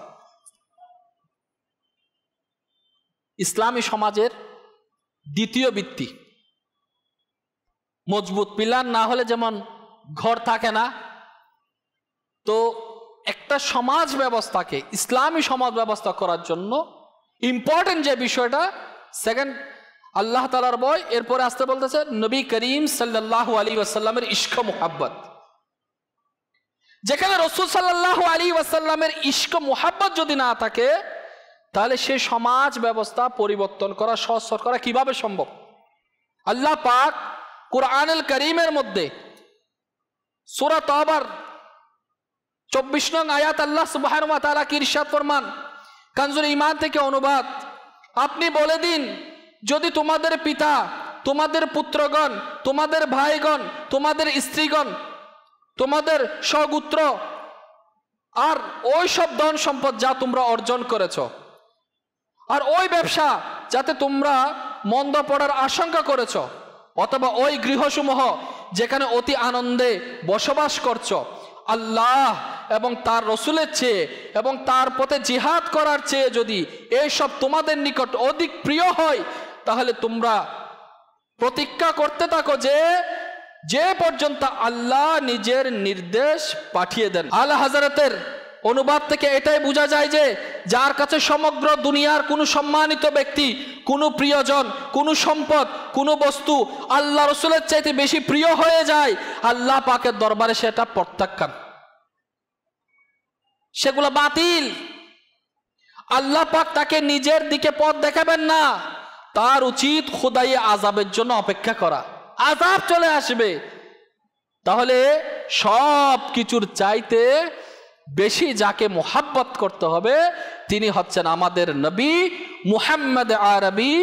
ইসলামী সমাজের দ্বিতীয় ভিত্তি, মজবুত পিলার না হলে যেমন ঘর থাকে না, তো একটা সমাজ ব্যবস্থাকে ইসলামী সমাজ ব্যবস্থা করার জন্য ইম্পর্টেন্ট যে বিষয়টা, সেকেন্ড আল্লাহ তাআলার ভয়, এরপরে আসতে বলতেছে নবী করিম সাল্লাল্লাহু আলাইহি ওয়াসাল্লামের ইশক মুহাব্বত। যেখানে রাসূল সাল্লাল্লাহু আলাইহি ওয়াসাল্লামের ইশক মুহাব্বত যদি না থাকে, তাহলে সেই সমাজ ব্যবস্থা পরিবর্তন করা, সহজ করা কিভাবে সম্ভব? আল্লাহ পাক কুরআনুল কারীমের মধ্যে সূরা তাওবার 24 নং আয়াত আল্লাহ সুবহানাহু ওয়া তাআলা কি ইরশাদ ফরমান, কানজুল ঈমান থেকে অনুবাদ, আপনি বলে দিন যদি তোমাদের পিতা, তোমাদের পুত্রগণ, তোমাদের ভাইগণ, তোমাদের স্ত্রীগণ, তোমাদের সগোত্র আর ওই সব ধন সম্পদ যা তোমরা অর্জন করেছ, আর ওই ব্যবসা যাতে তোমরা মন্দ পড়ার আশঙ্কা করেছ, অথবা ওই গৃহসমূহ যেখানে অতি আনন্দে বসবাস করছো, আল্লাহ এবং তার রসুলের চেয়ে এবং তার পথে জিহাদ করার চেয়ে যদি এইসব তোমাদের নিকট অধিক প্রিয় হয়, তাহলে তোমরা প্রতিজ্ঞা করতে থাকো যে পর্যন্ত আল্লাহ নিজের নির্দেশ পাঠিয়ে দেন। আলা হযরতের অনুবাদ থেকে এটাই বোঝা যায় যে যার কাছে সমগ্র দুনিয়ার কোনো সম্মানিত ব্যক্তি, কোনো প্রিয়জন, কোনো সম্পদ, কোনো বস্তু আল্লাহ রসুলের চাইতে বেশি প্রিয় হয়ে যায়, আল্লাহ পাকের দরবারে সেটা প্রত্যাখ্যান, সেগুলো বাতিল। আল্লাহ পাক তাকে নিজের দিকে পথ দেখাবেন না, তার উচিত খোদাই আযাবের জন্য অপেক্ষা করা। আযাব চলে আসবে, তাহলে সব কিছুর চাইতে বেশি যাকে মুহাব্বত করতে হবে তিনি হচ্ছেন আমাদের নবী মুহাম্মদ আরবি,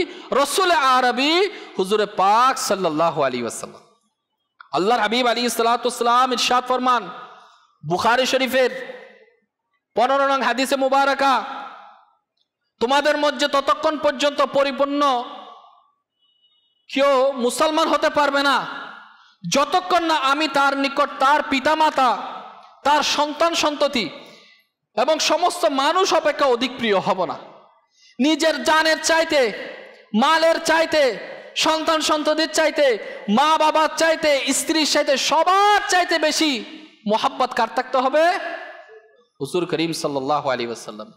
রসুল আরবি, হুজুরে পাক সাল্লাল্লাহু আলাইহি ওয়াসাল্লাম। আল্লাহর হাবিব আলাইহিস সালাতু ওয়াস সালাম ইরশাদ ফরমান বুখারী শরীফের 15 নং হাদিসে মুবারাকা, তোমাদের মধ্যে ততক্ষণ পর্যন্ত পরিপূর্ণ কেউ মুসলমান হতে পারবে না যতক্ষণ না আমি তার নিকট তার পিতামাতা, তার সন্তান সন্ততি এবং সমস্ত মানুষ অপেক্ষা অধিক প্রিয় হব না। নিজের জানের চাইতে, মালের চাইতে, সন্তান সন্ততির চাইতে, মা বাবার চাইতে, স্ত্রীর চাইতে, সবার চাইতে বেশি মোহাব্বত কার থাকতে হবে? হুজুর করিম সাল্লাল্লাহু আলাইহি ওয়াসাল্লাম।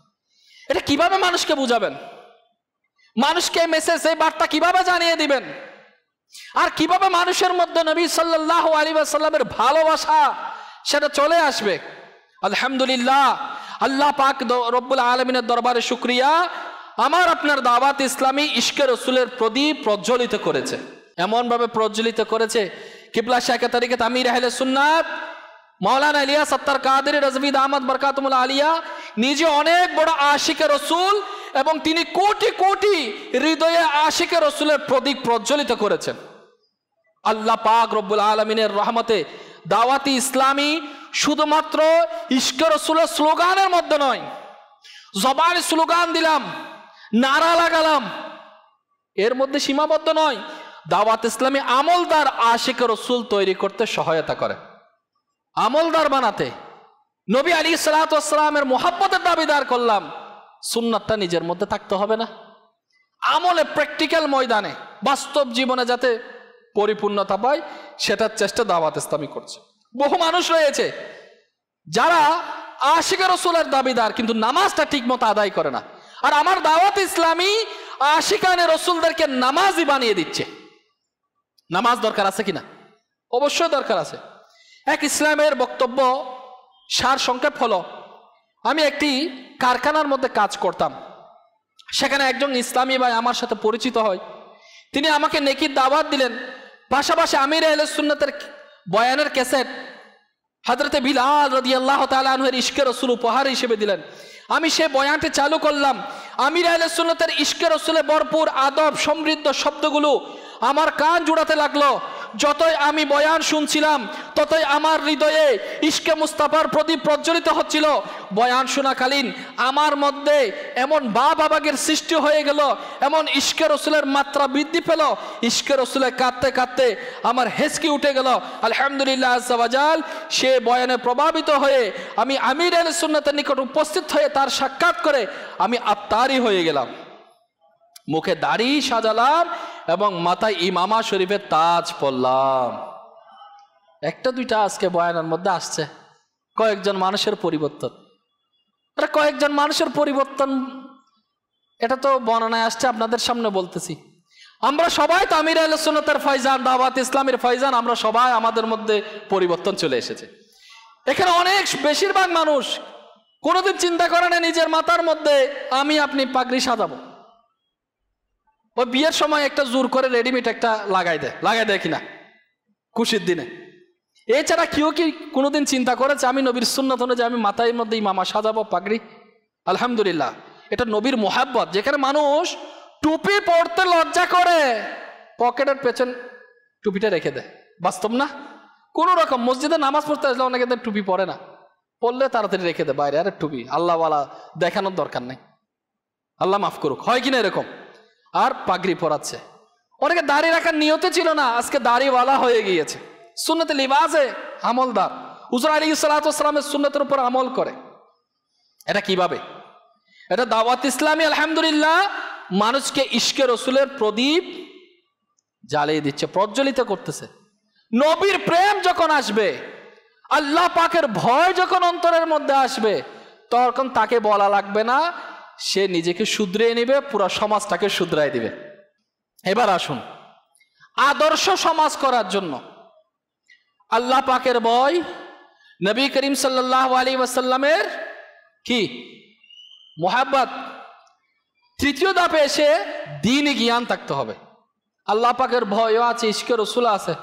এটা কিভাবে মানুষকে বুঝাবেন? মানুষকে মেসেজ এই বার্তা কিভাবে জানিয়ে দিবেন, আর কিভাবে মানুষের মধ্যে নবী সাল্লাল্লাহু আলাইহি ওয়াসাল্লামের ভালোবাসা সেটা চলে আসবে। আলহামদুলিল্লাহ, আল্লাহ পাক রব্বুল আলামিনের দরবারে শুকরিয়া, আমার আপনার দাওয়াত ইসলামী ইশকে রসুলের প্রদীপ প্রজ্বলিত করেছে, এমন ভাবে প্রজ্বলিত করেছে কিবলা শাইখে তরিকত আমির আহলে সুন্নাত মাওলানা ইলিয়াস আত্তার কাদেরী রাজভী দামাত বরকাতুহুল আলিয়া নিজে অনেক বড় আশিকে রসুল, এবং তিনি কোটি কোটি হৃদয়ে আশিকে রসুলের প্রদীপ প্রজ্বলিত করেছেন। আল্লাহ পাক রব্বুল আলামিনের রহমতে দাওয়াতি ইসলামী শুধুমাত্র ইশকে রসুলের স্লোগানের মধ্যে নয়, জবানে স্লোগান দিলাম, নারা লাগালাম, এর মধ্যে সীমাবদ্ধ নয়। দাওয়াত ইসলামী আমলদার আশিকে রসুল তৈরি করতে সহায়তা করে, আমলদার বানাতে। নবী আলাইহিসসালাতু ওয়াসসালামের মুহাব্বতের দাবিদার করলাম, সুন্নাতটা নিজের মধ্যে থাকতে হবে না? আমলে, প্র্যাকটিক্যাল ময়দানে, বাস্তব জীবনে যাতে পরিপূর্ণতা পায় সেটার চেষ্টা দাওয়াত ইসলামী করছে। বহু মানুষ রয়েছে যারা আশিকে রসুলের দাবিদার কিন্তু নামাজটা ঠিক মতো আদায় করে না, আর আমার দাওয়াত ইসলামী আশিকানে রসুলদেরকে নামাজি বানিয়ে দিচ্ছে। নামাজ দরকার আছে কিনা? অবশ্যই দরকার আছে। এক ইসলামের বক্তব্য সার সংক্ষেপ হলো, আমি একটি কারখানার মধ্যে কাজ করতাম, সেখানে একজন ইসলামী ভাই আমার সাথে পরিচিত হয়। তিনি আমাকে নেকির দাওয়াত দিলেন, পাশাপাশি আমির আহলে সুন্নাতের বয়ানের ক্যাসেট হযরতে বিলাল রাদিয়াল্লাহু তাআলা আনহুর ইশকে রসুল উপহার হিসেবে দিলেন। আমি সে বয়ানটি চালু করলাম, আমির আহলে সুন্নাতের ইশকে রসুলে ভরপুর আদব সমৃদ্ধ শব্দগুলো আমার কান জুড়াতে লাগলো। যতই আমি বয়ান শুনছিলাম ততই আমার হৃদয়ে ইশকে মুস্তাফার প্রদীপ প্রজ্বলিত হচ্ছিল। বয়ান শোনাকালীন আমার মধ্যে এমন ভাবাবেগের সৃষ্টি হয়ে গেল, এমন ইশকে রসুলের মাত্রা বৃদ্ধি পেল, ইশকে রসুলে কাঁদতে কাঁদতে আমার হেসকি উঠে গেল। আলহামদুলিল্লাহ আজ্জা ওয়া জাল, সে বয়ানে প্রভাবিত হয়ে আমি আমির আহলে সুন্নাতের নিকট উপস্থিত হয়ে তার সাক্ষাৎ করে আমি আত্মারি হয়ে গেলাম। মুখে দাড়ি সাজালাম এবং মাথায় ইমামা শরীফের তাজ পরলাম। একটা দুইটা আজকে বয়ানের মধ্যে আসছে কয়েকজন মানুষের পরিবর্তন। এটা কয়েকজন মানুষের পরিবর্তন, এটা তো বর্ণনায় আসছে, আপনাদের সামনে বলতেছি। আমরা সবাই তো আমির আহলে সুন্নাতের ফয়জান, দাওয়াত ইসলামের ফয়জান, আমরা সবাই, আমাদের মধ্যে পরিবর্তন চলে এসেছে। এখানে অনেক বেশিরভাগ মানুষ কোনোদিন চিন্তা করে না নিজের মাথার মধ্যে আমি আপনি পাগড়ি সাজাবো। ওই বিয়ের সময় একটা জোর করে রেডিমেড একটা লাগাই দেয় কিনা খুশির দিনে। এছাড়া কেউ কি কোনোদিন চিন্তা করেছে আমি নবীর সুন্নাত অনুযায়ী আমি মাথায় মধ্যে ইমামা সাজাবো, পাগড়ি? আলহামদুলিল্লাহ, এটা নবীর মোহাব্বত। যেখানে মানুষ টুপি পরতে লজ্জা করে পকেটের পেছন টুপিটা রেখে দেয়, বাস্তব না? কোন রকম মসজিদে নামাজ পড়তে আসলে অনেকে টুপি পরে না, পড়লে তাড়াতাড়ি রেখে দেয় বাইরে। আরে টুপি আল্লাহওয়ালা, দেখানোর দরকার নেই, আল্লাহ মাফ করুক। হয় কিনা এরকম? আর পাগড়ি পরাচ্ছে। অনেকে দাড়ি রাখার নিয়তে ছিল না, আজকে দাড়িওয়ালা হয়ে গিয়েছে, সুন্নতে লিবাসে আমলদার, হুজুর আলাইহিস সালাতু ওয়াস সালামের সুন্নতের উপর আমল করে। এটা কিভাবে? এটা দাওয়াত ইসলামী আলহামদুলিল্লাহ মানুষকে ইশকে রসুলের প্রদীপ জ্বালিয়ে দিচ্ছে, প্রজ্বলিত করতেছে। নবীর প্রেম যখন আসবে, আল্লাহ পাকের ভয় যখন অন্তরের মধ্যে আসবে, তখন তাকে বলা লাগবে না, সে নিজেকে শুধরিয়ে নেবে, পুরো সমাজটাকে শুধরাই দিবে। এবার আসুন, আদর্শ সমাজ করার জন্য আল্লাহ পাকের ভয়, নবী করিম সাল্লাল্লাহু আলাইহি ওয়াসাল্লামের কি মুহাব্বত, তৃতীয় ধাপে এসে দ্বীনি জ্ঞান থাকতে হবে। আল্লাহ পাকের ভয়ও আছে, ইশকে রসুল আছে,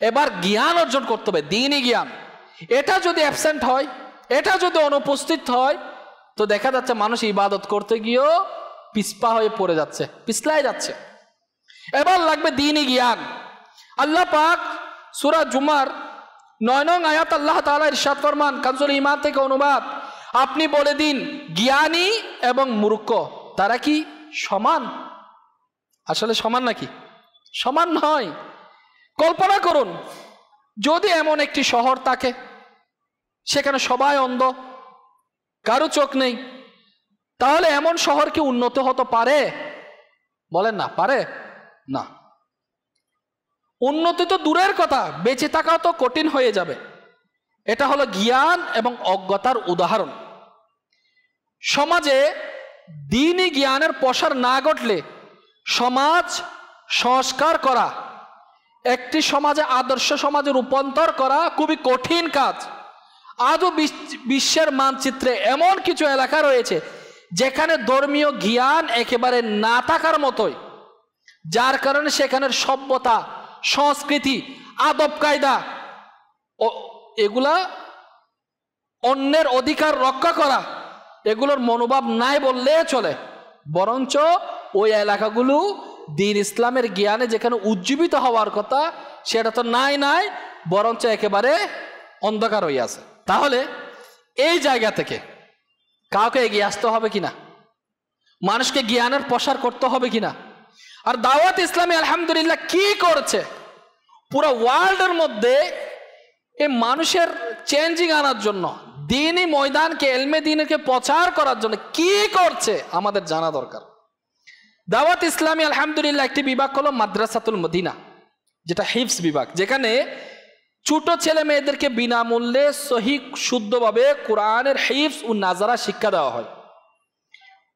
এবার জ্ঞান অর্জন করতে হবে, দ্বীনি জ্ঞান। এটা যদি অ্যাবসেন্ট হয়, এটা যদি অনুপস্থিত হয়, তো দেখা যাচ্ছে মানুষ ইবাদত করতে গিয়েও পিছপা হয়ে পড়ে যাচ্ছে, পিছলাই যাচ্ছে। এবার লাগবে দ্বীনি জ্ঞান। আল্লাহ পাক সূরা জুমার 9 নং আয়াত আল্লাহ তাআলা ইরশাদ ফরমান, কানজুল ঈমান থেকে অনুবাদ, আপনি বলে দিন জ্ঞানী এবং মূর্খ তারা কি সমান? আসলে সমান নাকি? সমান নয়। কল্পনা করুন যদি এমন একটি শহর থাকে সেখানে সবাই অন্ধ, কারো চোখ নেই, তাহলে এমন শহর কি উন্নত হতে পারে? বলেন না, পারে না। উন্নতি তো দূরের কথা, বেঁচে থাকাও তো কঠিন হয়ে যাবে। এটা হলো জ্ঞান এবং অজ্ঞতার উদাহরণ। সমাজে দ্বীনি জ্ঞানের প্রসার না ঘটলে সমাজ সংস্কার করা, একটি সমাজে আদর্শ সমাজে রূপান্তর করা খুবই কঠিন কাজ। আজও বিশ্বের মানচিত্রে এমন কিছু এলাকা রয়েছে যেখানে ধর্মীয় জ্ঞান একেবারে না থাকার মতোই, যার কারণে সেখানের সভ্যতা, সংস্কৃতি, আদব কায়দা এগুলা অন্যের অধিকার রক্ষা করা এগুলোর মনোভাব নাই বললে চলে। বরঞ্চ ওই এলাকাগুলো দ্বীন ইসলামের জ্ঞানে যেখানে উজ্জীবিত হওয়ার কথা সেটা তো নাই, বরঞ্চ একেবারে অন্ধকার হয়ে আছে। তাহলে এই জায়গা থেকে কাউকে এগিয়ে আসতে হবে কিনা, মানুষকে জ্ঞানের প্রসার করতে হবে কিনা। আর দাওয়াত ইসলামী আলহামদুলিল্লাহ কি করছে, পুরো ওয়ার্ল্ডের মধ্যে এই মানুষের চেঞ্জিং আনার জন্য, দ্বীনি ময়দানকে, এলমে দ্বীনকে প্রচার করার জন্য কি করছে আমাদের জানা দরকার। দাওয়াত ইসলামী আলহামদুলিল্লাহ একটি বিভাগ হলো মাদ্রাসাতুল মদিনা, যেটা হিফজ বিভাগ, যেখানে ছোট ছেলে মেয়েদেরকে বিনামূল্যে সহি শুদ্ধভাবে কোরআনের হিফজ ও নাজারা শিক্ষা দেওয়া হয়।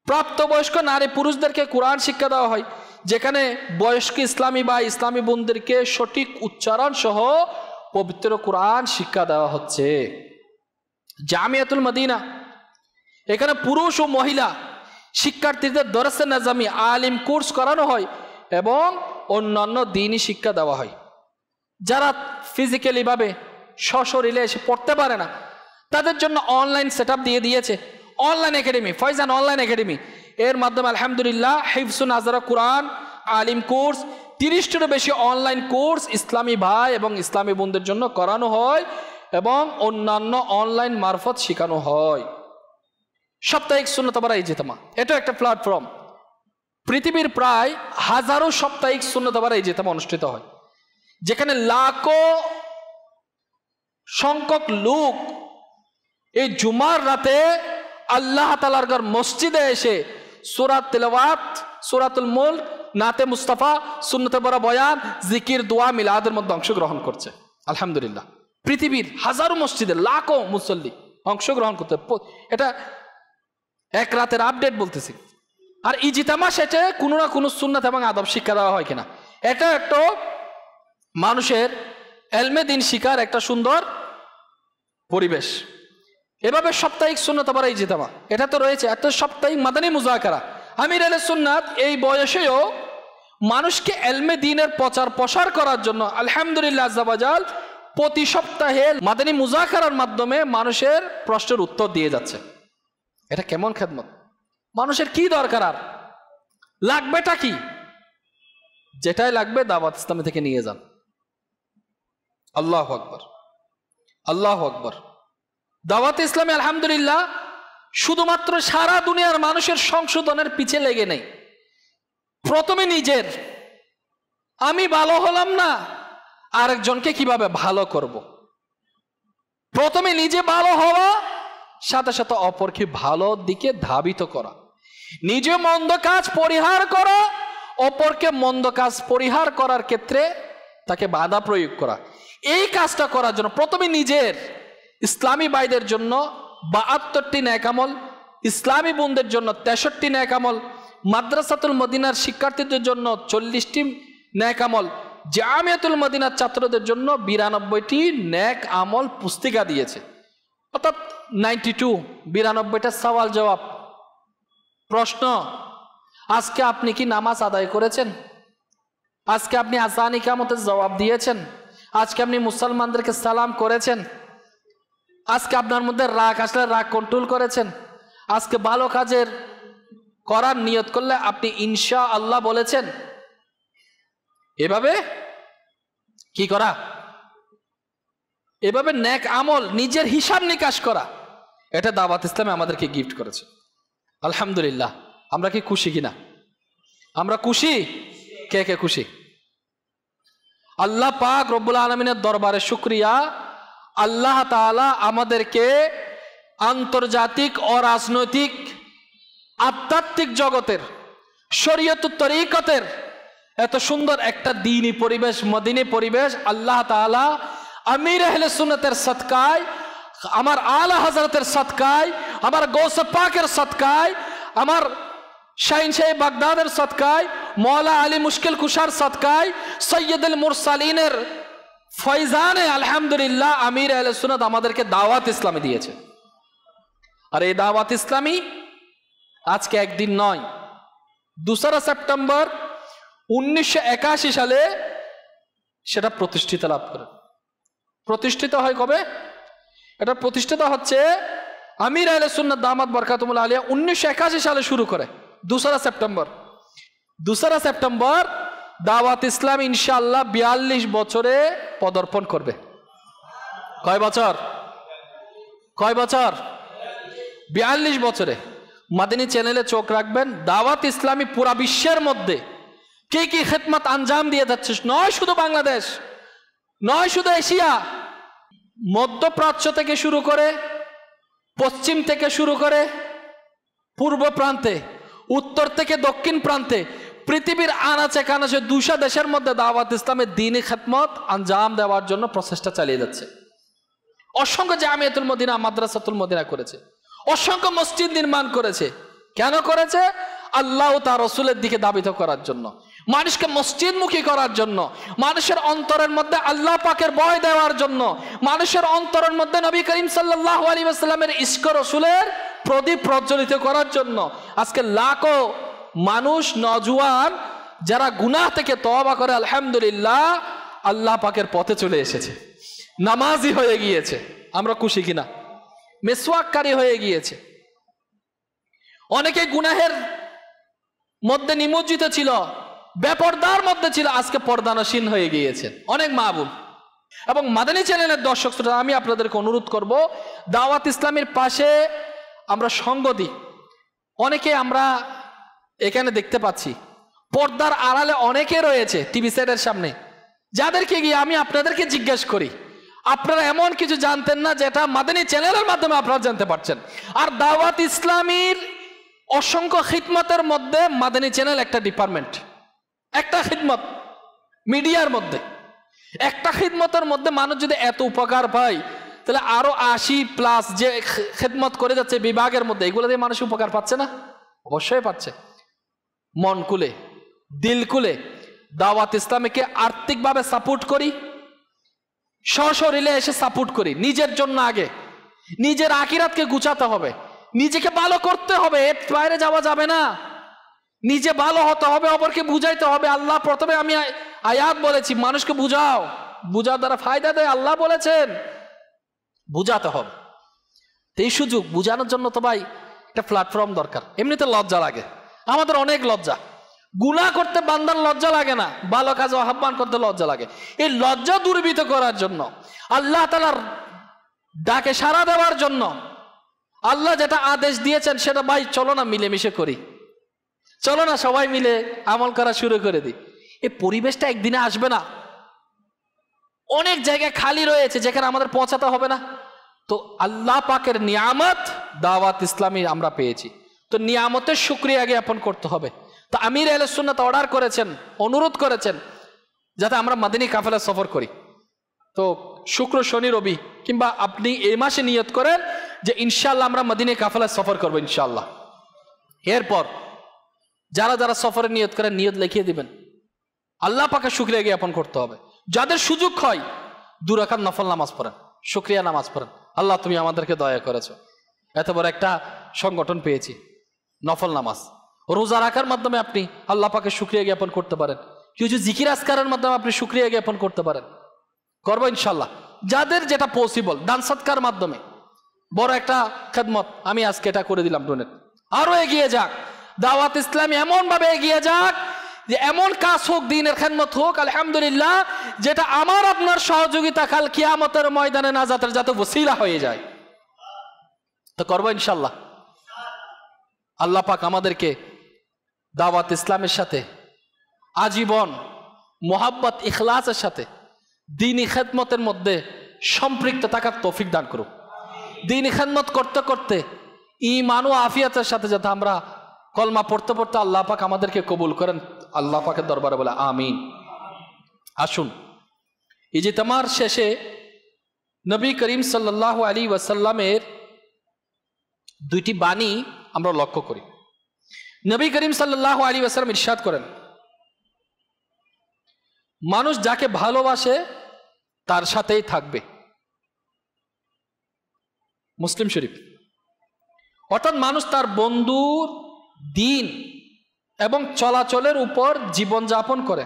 প্রাপ্তবয়স্ক নারী পুরুষদেরকে কোরআন শিক্ষা দেওয়া হয়, যেখানে বয়স্ক ইসলামী বা ইসলামী বোনদেরকে সঠিক উচ্চারণ সহ পবিত্র কোরআন শিক্ষা দেওয়া হচ্ছে। জামিয়াতুল মদিনা, এখানে পুরুষ ও মহিলা শিক্ষার্থীদের দরসে নাজামি আলিম কোর্স করানো হয় এবং অন্যান্য দ্বীনি শিক্ষা দেওয়া হয়। যারা ফিজিক্যালি ভাবে সশরীরে এসে পড়তে পারে না তাদের জন্য অনলাইন সেটআপ দিয়ে দিয়েছে online academy, Faizan online academy. এর মাধ্যমে আলহামদুলিল্লাহ হিফজ নাজারা কোরআন আলিম কোর্স 30টারও বেশি অনলাইন কোর্স ইসলামী ভাই এবং ইসলামী বোনদের জন্য করানো হয় এবং অন্যান্য অনলাইন মারফত শেখানো হয়। সাপ্তাহিক সুন্নত বারা ইজতেমা, এটা একটা প্ল্যাটফর্ম। পৃথিবীর প্রায় হাজারো সাপ্তাহিক সুন্নত বারা ইজতেমা অনুষ্ঠিত হয়, যেখানে লাখো সংখ্যক লোক এই জুমার রাতে আল্লাহ তাআলার ঘর মসজিদে এসে সূরা তিলাওয়াত, সূরাতুল মুলক, নাতে মুস্তাফা, সুন্নতে বড় বয়ান, জিকির, দোয়া, মিলাদের মধ্যে অংশগ্রহণ করছে। আলহামদুলিল্লাহ পৃথিবীর হাজারো মসজিদে লাখো মুসল্লি অংশগ্রহণ করতে, এটা এক রাতের আপডেট বলতেছি। আর ইজতেমা সেটা কোনো না কোনো সুন্নাত এবং আদব শিক্ষা দেওয়া হয় কিনা, এটা একটা মানুষের এলমে দ্বীন শিকার একটা সুন্দর পরিবেশ। এভাবে সাপ্তাহিক সুন্নত বারা ইজতেমা, এটা তো রয়েছে। এত সাপ্তাহিক মাদানী মুজাকারা, আমির আহলে সুন্নাত এই বয়সেও মানুষকে এলমে দ্বীনের প্রচার প্রসার করার জন্য আলহামদুলিল্লাহ আজ্জা ওয়াজাল প্রতি সপ্তাহে মাদানী মুজাকারার মাধ্যমে মানুষের প্রশ্নের উত্তর দিয়ে যাচ্ছে। এটা কেমন খেদমত, মানুষের কি দরকার, আর লাগবেটা কি, যেটাই লাগবে দাওয়াত ইসলামী থেকে নিয়ে যান। আল্লাহু আকবার, আল্লাহু আকবার। দাওয়াত ইসলামী আলহামদুলিল্লাহ শুধুমাত্র সারা দুনিয়ার মানুষের সংশোধনের পিছে লেগে নেই। প্রথমে নিজের, আমি ভালো হলাম না, আরেকজনকে কিভাবে ভালো করব। প্রথমে নিজে ভালো হওয়া, সাথে সাথে অপরকে ভালো দিকে ধাবিত করা, নিজে মন্দ কাজ পরিহার করা, অপরকে মন্দ কাজ পরিহার করার ক্ষেত্রে তাকে বাধা প্রয়োগ করা। এই কাজটা করার জন্য প্রথমে নিজের, ইসলামী ভাইদের জন্য 72টি নেক আমল, ইসলামী বোনদের জন্য 63টি নেক আমল, মাদ্রাসাতুল মদিনার শিক্ষার্থীদের জন্য 40টি নেক আমল, জামিয়াতুল মদিনার ছাত্রদের জন্য 92টি নেক আমল পুস্তিকা দিয়েছে। অর্থাৎ 92টা সওয়াল জবাব। প্রশ্ন, আজকে আপনি কি নামাজ আদায় করেছেন? আজকে আপনি আযান ইকামতের জবাব দিয়েছেন? আজকে আপনি মুসলমানদেরকে সালাম করেছেন? আজকে আপনার মধ্যে রাগ আসলে রাগ কন্ট্রোল করেছেন? আজকে ভালো কাজের করার নিয়ত করলে আপনি ইনশাআল্লাহ বলেছেন? এভাবে কি করা, এভাবে নেক আমল নিজের হিসাব নিকাশ করা, এটা দাওয়াত ইসলামে আমাদেরকে গিফট করেছে। আলহামদুলিল্লাহ, আমরা কি খুশি কিনা? আমরা খুশি? কে কে খুশি? আল্লাহ পাক রব্বুল আলামিনের দরবারে শুকরিয়া, আল্লাহ তাআলা আমাদেরকে আন্তর্জাতিক ও রাজনৈতিক আধ্যাত্মিক জগতের শরীয়ত তরিকতের এত সুন্দর একটা দ্বীনি পরিবেশ, মদিনী পরিবেশ আল্লাহ তাআলা আমির আহলে সুন্নতের সদকায়, আমার আলা হযরতের সদকায়, আমার গৌসে পাকের সদকায়, আমার শাহিন শাহ বাগদাদের সদকায়, মওলা আলী মুশকিল কুশার সদকায় সৈয়দুল মুরসালিনের ফয়জানে আলহামদুলিল্লাহ আমির আহলে সুন্নাত আমাদেরকে দাওয়াত ইসলামী দিয়েছে। আর এই দাওয়াত ইসলামী আজকে একদিন নয়, 2 সেপ্টেম্বর 1981 সালে সেটা প্রতিষ্ঠিত লাভ করে। প্রতিষ্ঠিত হয় কবে? এটা প্রতিষ্ঠিত হচ্ছে আমির আহলে সুন্নাত দামাত বরকাতুল আলিয়া 1981 সালে শুরু করে 2 সেপ্টেম্বর। 2 সেপ্টেম্বর দাওয়াত ইসলাম ইনশাআল্লাহ 42 বছরে পদার্পণ করবে। কয় বছর? 42 বছরে। মাদানী চ্যানেলে চোখ রাখবেন, দাওয়াত ইসলামী পুরা বিশ্বের মধ্যে কি কি খেদমত আঞ্জাম দিয়ে যাচ্ছে, নয় শুধু বাংলাদেশ, নয় শুধু এশিয়া, মধ্যপ্রাচ্য থেকে শুরু করে, পশ্চিম থেকে শুরু করে, পূর্ব প্রান্তে, উত্তর থেকে দক্ষিণ প্রান্তে, পৃথিবীর আনাচে কানাচে 200 দেশের মধ্যে দাওয়াত ইসলামের দ্বীনি খেদমত আঞ্জাম দেওয়ার জন্য প্রচেষ্টা চালিয়ে যাচ্ছে। অসংখ্য জামিয়াতুল মদিনা, মাদ্রাসাতুল মদিনা করেছে, অসংখ্য মসজিদ নির্মাণ করেছে। কেন করেছে? আল্লাহ ও তার রাসূলের দিকে ধাবিত করার জন্য, মানুষকে মসজিদমুখী করার জন্য, মানুষের অন্তরের মধ্যে আল্লাহ পাকের ভয় দেওয়ার জন্য, মানুষের অন্তরের মধ্যে নবী করিম সাল্লাল্লাহু আলাইহি ওয়াসাল্লামের ইশক রাসূলের প্রদীপ প্রজ্বলিত করার জন্য। আজকে লাখো মানুষ, নওজোয়ান যারা গুনাহ থেকে তওবা করে আলহামদুলিল্লাহ আল্লাহ পাকের পথে চলে এসেছে, নামাজি হয়ে গিয়েছে। আমরা খুশি কিনা? মেসওয়াককারী হয়ে গিয়েছে। অনেকে গুনাহের মধ্যে নিমজ্জিত ছিল, বেপরদার মধ্যে ছিল, আজকে পর্দানসীন হয়ে গিয়েছেন অনেক মা বোন। এবং মাদানী চ্যানেলের দর্শক শ্রোতা, আমি আপনাদেরকে অনুরোধ করব, দাওয়াত ইসলামের পাশে আমরা সঙ্গ দিই। অনেকে আমরা এখানে দেখতে পাচ্ছি পর্দার আড়ালে অনেকে রয়েছে টিভি সেটের সামনে, যাদেরকে গিয়ে আমি আপনাদেরকে জিজ্ঞেস করি, আপনারা এমন কিছু জানতেন না যেটা মাদানী চ্যানেলের মাধ্যমে আপনারা জানতে পারছেন। আর দাওয়াত ইসলামীর অসংখ্য খিদমতের মধ্যে মাদানী চ্যানেল একটা ডিপার্টমেন্ট, একটা খিদমত মিডিয়ার মধ্যে, একটা খিদমতের মধ্যে মানুষ যদি এত উপকার পায়, তাহলে আরো 80+ যে খিদমত করে যাচ্ছে বিভাগের মধ্যে, এগুলো দিয়ে মানুষ উপকার পাচ্ছে না? অবশ্যই পাচ্ছে। মন খুলে, দিল খুলে দাওয়াত ইসলামীকে আর্থিকভাবে সাপোর্ট করি, সশরীরে এসে সাপোর্ট করি। নিজের জন্য আগে নিজের আখিরাতকে গুছাতে হবে, নিজেকে ভালো করতে হবে, এর বাইরে যাওয়া যাবে না। নিজে ভালো হতে হবে, অপরকে বুঝাইতে হবে। আল্লাহ প্রথমে, আমি আয়াত বলেছি, মানুষকে বুঝাও, বুঝার দ্বারা ফায়দা দেয়, আল্লাহ বলেছেন। বুঝাতে হবে। এই সুযোগ বুঝানোর জন্য তো ভাই একটা প্ল্যাটফর্ম দরকার। এমনিতে লজ্জা লাগে, আমাদের অনেক লজ্জা। গুনাহ করতে বান্দার লজ্জা লাগে না, ভালো কাজে আহ্বান করতে লজ্জা লাগে। এই লজ্জা দূরীভূত করার জন্য, আল্লাহ তাআলার ডাকে সাড়া দেওয়ার জন্য আল্লাহ যেটা আদেশ দিয়েছেন সেটা, ভাই চলো না মিলেমিশে করি, চলো না সবাই মিলে আমল করা শুরু করে দিই। এই পরিবেশটা একদিনে আসবে না। অনেক জায়গায় খালি রয়েছে যেখানে আমাদের পৌঁছাতে হবে না। তো আল্লাহ পাকের নিয়ামত দাওয়াত ইসলামী আমরা পেয়েছি, তো নিয়ামতের শুকরিয়া জ্ঞাপন করতে হবে। তো আমির আহলে সুন্নাত অর্ডার করেছেন, অনুরোধ করেছেন যাতে আমরা মাদানী কাফেলা সফর করি। তো শুক্র, শনি, রবি, কিংবা আপনি এই মাসে নিয়ত করেন যে ইনশাআল্লাহ আমরা মাদানী কাফেলা সফর করবো ইনশাআল্লাহ। এরপর যারা যারা সফরের নিয়ত করেন, নিয়ত লিখিয়ে দিবেন। আল্লাহ পাকে শুকরিয়া জ্ঞাপন করতে হবে। যাদের সুযোগ হয় 2 রাকাত নফল নামাজ পড়েন, শুকরিয়া নামাজ পড়েন। আল্লাহ তুমি আমাদেরকে দয়া করেছো, এত বড় একটা সংগঠন পেয়েছি। নফল নামাজ, রোজা রাখার মাধ্যমে আপনি আল্লাহ পাকে শুকরিয়া জ্ঞাপন করতে পারেন। কিছু জিকির আজকারের মাধ্যমে আপনি শুকরিয়া জ্ঞাপন করতে পারেন। করবো ইনশাল্লাহ। যাদের যেটা পসিবল, দান সৎকার মাধ্যমে বড় একটা খেদমত, আমি আজকে এটা করে দিলাম ডোনেট। আরো এগিয়ে যাক দাওয়াত ইসলামী, এমন ভাবে এগিয়ে যাক যে এমন কাজ হোক, দ্বীনের খেদমত হোক আলহামদুলিল্লাহ, যেটা আমার আপনার সহযোগিতা কাল কিয়ামতের ময়দানে নাজাতের যাতে ওসিলা হয়ে যায়। তো করবো ইনশাল্লাহ। আল্লাহ পাক আমাদেরকে দাওয়াত ইসলামের সাথে আজীবন মোহাব্বত, ইখলাসের সাথে দ্বীনি খেদমতের মধ্যে সম্পৃক্ত থাকার তৌফিক দান করুক। দ্বীনি খেদমত করতে করতে ঈমান ও আফিয়াতের সাথে যাতে আমরা কলমা পড়তে পড়তে আল্লাহ পাক আমাদেরকে কবুল করেন, আল্লাহ পাকের দরবারে বলে আমিন। আসুন, ইজতিমার শেষে নবী করিম সাল্লাল্লাহু আলাইহি ওয়াসাল্লামের 2টি বাণী আমরা লক্ষ্য করি। নবী করিম সাল্লাল্লাহু আলাইহি ওয়াসাল্লাম ইরশাদ করেন, মানুষ যাকে ভালোবাসে তার সাথেই থাকবে। মুসলিম শরীফ। অর্থাৎ মানুষ তার বন্ধুর দিন এবং চলাচলের উপর জীবনযাপন করে।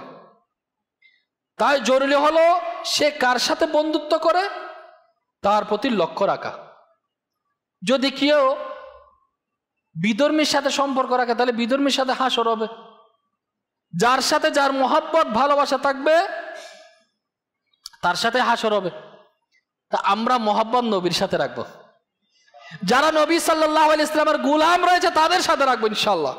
তাই জরুরি হলো সে কার সাথে বন্ধুত্ব করে তার প্রতি লক্ষ্য রাখা। যদি কেউ বিধর্মীর সাথে সম্পর্ক রাখে তাহলে বিধর্মীর সাথে হাসর হবে। যার সাথে যার মহব্বত ভালোবাসা থাকবে তার সাথে হাসর হবে। তা আমরা মহব্বত নবীর সাথে রাখবো। যারা নবী সাল্লাল্লাহু আলাইহি ইসলামের গোলাম রয়েছে তাদের সাথে রাখবো ইনশাআল্লাহ।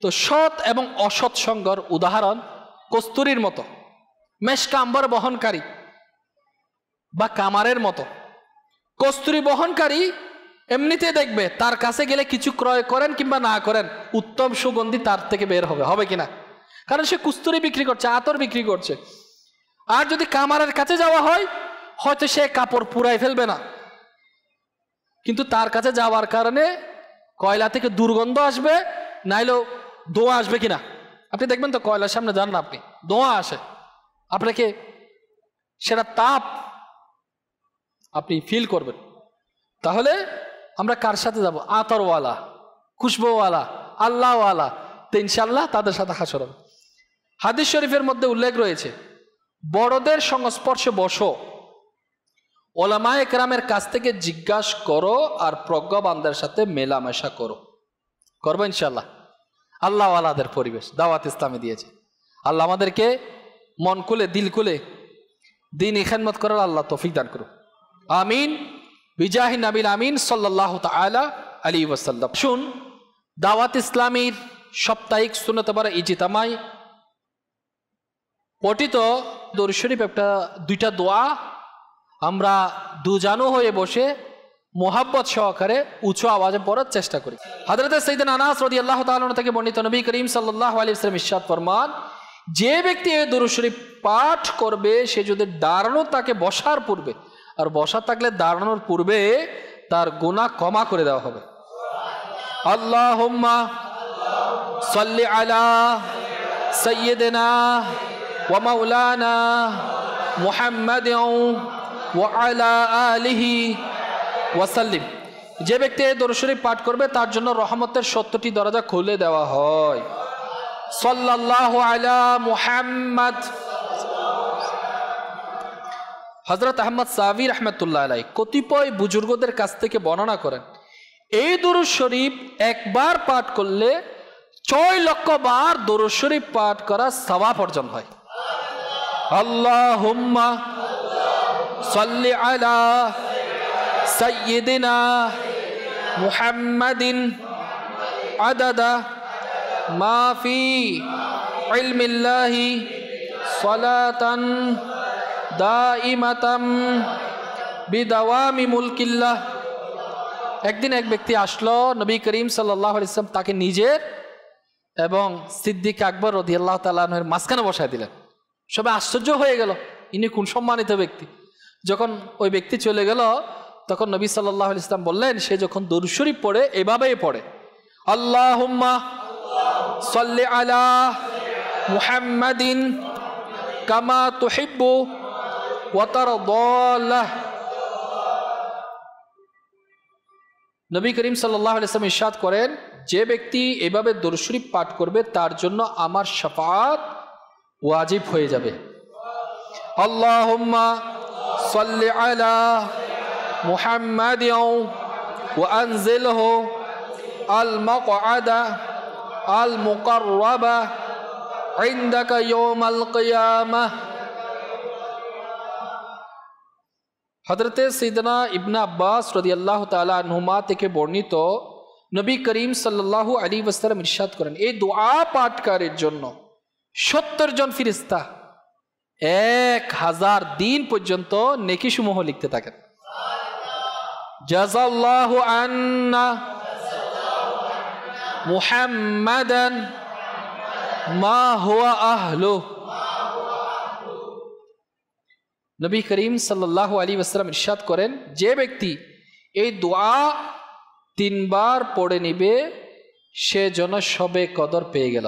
তো সৎ এবং অসৎ সঙ্গর উদাহরণ কস্তুরীর মতো, মেশকা আম্বর বহনকারী বা কামারের মতো। কস্তুরী বহনকারী এমনিতে দেখবে তার কাছে গেলে কিছু ক্রয় করেন কিংবা না করেন উত্তম সুগন্ধি তার থেকে বের হবে, হবে কিনা? কারণ সে কস্তুরী বিক্রি করছে, আতর বিক্রি করছে। আর যদি কামারের কাছে যাওয়া হয় হয়তো সে কাপড় পুরাই ফেলবে না, কিন্তু তার কাছে যাওয়ার কারণে কয়লা থেকে দুর্গন্ধ আসবে, নাইলেও ধোঁয়া আসবে কিনা। আপনি দেখবেন তো কয়লার সামনে যান না আপনি, ধোঁয়া আসে, আপনাকে সেটা তাপ আপনি ফিল করবেন। তাহলে আমরা কার সাথে যাব? আতরওয়ালা, খুশবুওয়ালা, আল্লাহওয়ালা। তো ইনশাআল্লাহ তাদের সাথে হাসর হবে। হাদিস শরীফের মধ্যে উল্লেখ রয়েছে, বড়দের সংস্পর্শে বসো, ওলামায়ে কেরামের কাছ থেকে জিজ্ঞাসা করো, আর প্রজ্ঞাবানদের সাথে মেলামেশা করো। করবো ইনশাআল্লাহ। আল্লাহওয়ালাদের পরিবেশ দাওয়াত ইসলামে দিয়েছে। আল্লাহ আমাদেরকে মন খুলে দিল খুলে দিন খেদমত করার আল্লাহ তৌফিক দান করুন, আমিন। বিজাহি নবীল আমিন সাল্লাল্লাহু তাআলা আলাইহি ওয়াসাল্লাম। শুন, দাওয়াত ইসলামীর সাপ্তাহিক সুন্নত বারা ইজতিমাই পঠিত দরুদ শরীফ দুইটা দোয়া আমরা দুজানু হয়ে বসে মোহাব্বত সহকারে উঁচু আওয়াজে পড়ার চেষ্টা করি। হযরত সাইয়েদনা আনাস রাদিয়াল্লাহু তাআলা আনহু থেকে বর্ণিত, নবী করিম সাল্লাল্লাহু আলাইহি ওয়াসাল্লাম ইরশাদ ফরমান, যে ব্যক্তি এই দরুদ শরীফ পাঠ করবে সে যদি দাঁড়ানো তাকে বসার পূর্বে, আর বসা থাকলে দাঁড়ানোর পূর্বে তার গুনাহ ক্ষমা করে দেওয়া হবে। আল্লাহুম্মা সাল্লি আলা সাইয়্যিদিনা ওয়া মাওলানা মুহাম্মাদিন ওয়া আলা আলিহি ওয়াসাল্লিম। যে ব্যক্তি এই দরুদ শরীফ পাঠ করবে তার জন্য রহমতের 70টি দরজা খুলে দেওয়া হয়। সাল্লাল্লাহু আলা মুহাম্মদ। হযরত আহমদ সাওয়ী রাহমাতুল্লাহ আলাইহি কতিপয় বুজুর্গদের কাছ থেকে বর্ণনা করেন, এই দরুদ শরীফ একবার পাঠ করলে 6 লক্ষ বার দরুদ শরীফ পাঠ করা সওয়াব অর্জন হয়। আল্লাহুম্মা সাল্লি আলা সাইয়্যিদিনা মুহাম্মাদিন আদাদা মা ফি ইলমিল্লাহি সালাতান দাইমাতাম বিদাওয়ামি মুলকিল্লাহ। একদিন এক ব্যক্তি আসলো, নবী করিম সাল্লাল্লাহু আলাইহি ওয়াসাল্লাম তাকে নিজের এবং সিদ্দিক আকবর রাদিয়াল্লাহু তাআলা আনহুর মাঝখানে বসায় দিলেন। সবাই আশ্চর্য হয়ে গেল, ইনি কোন সম্মানিত ব্যক্তি। যখন ওই ব্যক্তি চলে গেল তখন নবী সাল্লাল্লাহু আলাইহি ওয়াসাল্লাম বললেন, সে যখন দরুদ শরীফ পড়ে এভাবেই পড়ে, আল্লাহুম্মা সাল্লি আলা মুহাম্মাদিন কামা তুহিব্বু ওয়া তারদা। নবী করিম সাল্লাল্লাহু আলাইহি ওয়াসাল্লাম ইরশাদ করেন, যে ব্যক্তি এভাবে দরুদ শরীফ পাঠ করবে তার জন্য আমার শাফাআত ওয়াজিব হয়ে যাবে। আল্লাহুম্মা সাল্লি আলা মুহাম্মাদিন ওয়া আনজিলহু আল মাকআদা আল মুকাররাবা ইনদাকা ইয়াউমাল কিয়ামাহ। হযরতে সাইয়েদনা ইবনে আব্বাস রাদিয়াল্লাহু তাআলা আনহুমা থেকে বর্ণিত, নবী করিম সাল্লাল্লাহু আলাইহি ওয়াসাল্লাম ইরশাদ করেন, এই দোয়া পাঠকারীর জন্য 70 জন ফেরেশতা 1000 দিন পর্যন্ত নেকি সমূহ লিখতে থাকেন। জাযাল্লাহু আন্না মুহাম্মাদান মা হুয়া আহলু। নবী করিম সাল্লাল্লাহু আলাইহি ওয়াসাল্লাম ইরশাদ করেন, যে ব্যক্তি এই দোয়া 3 বার পড়ে নিবে সে যেন সবে কদর পেয়ে গেল।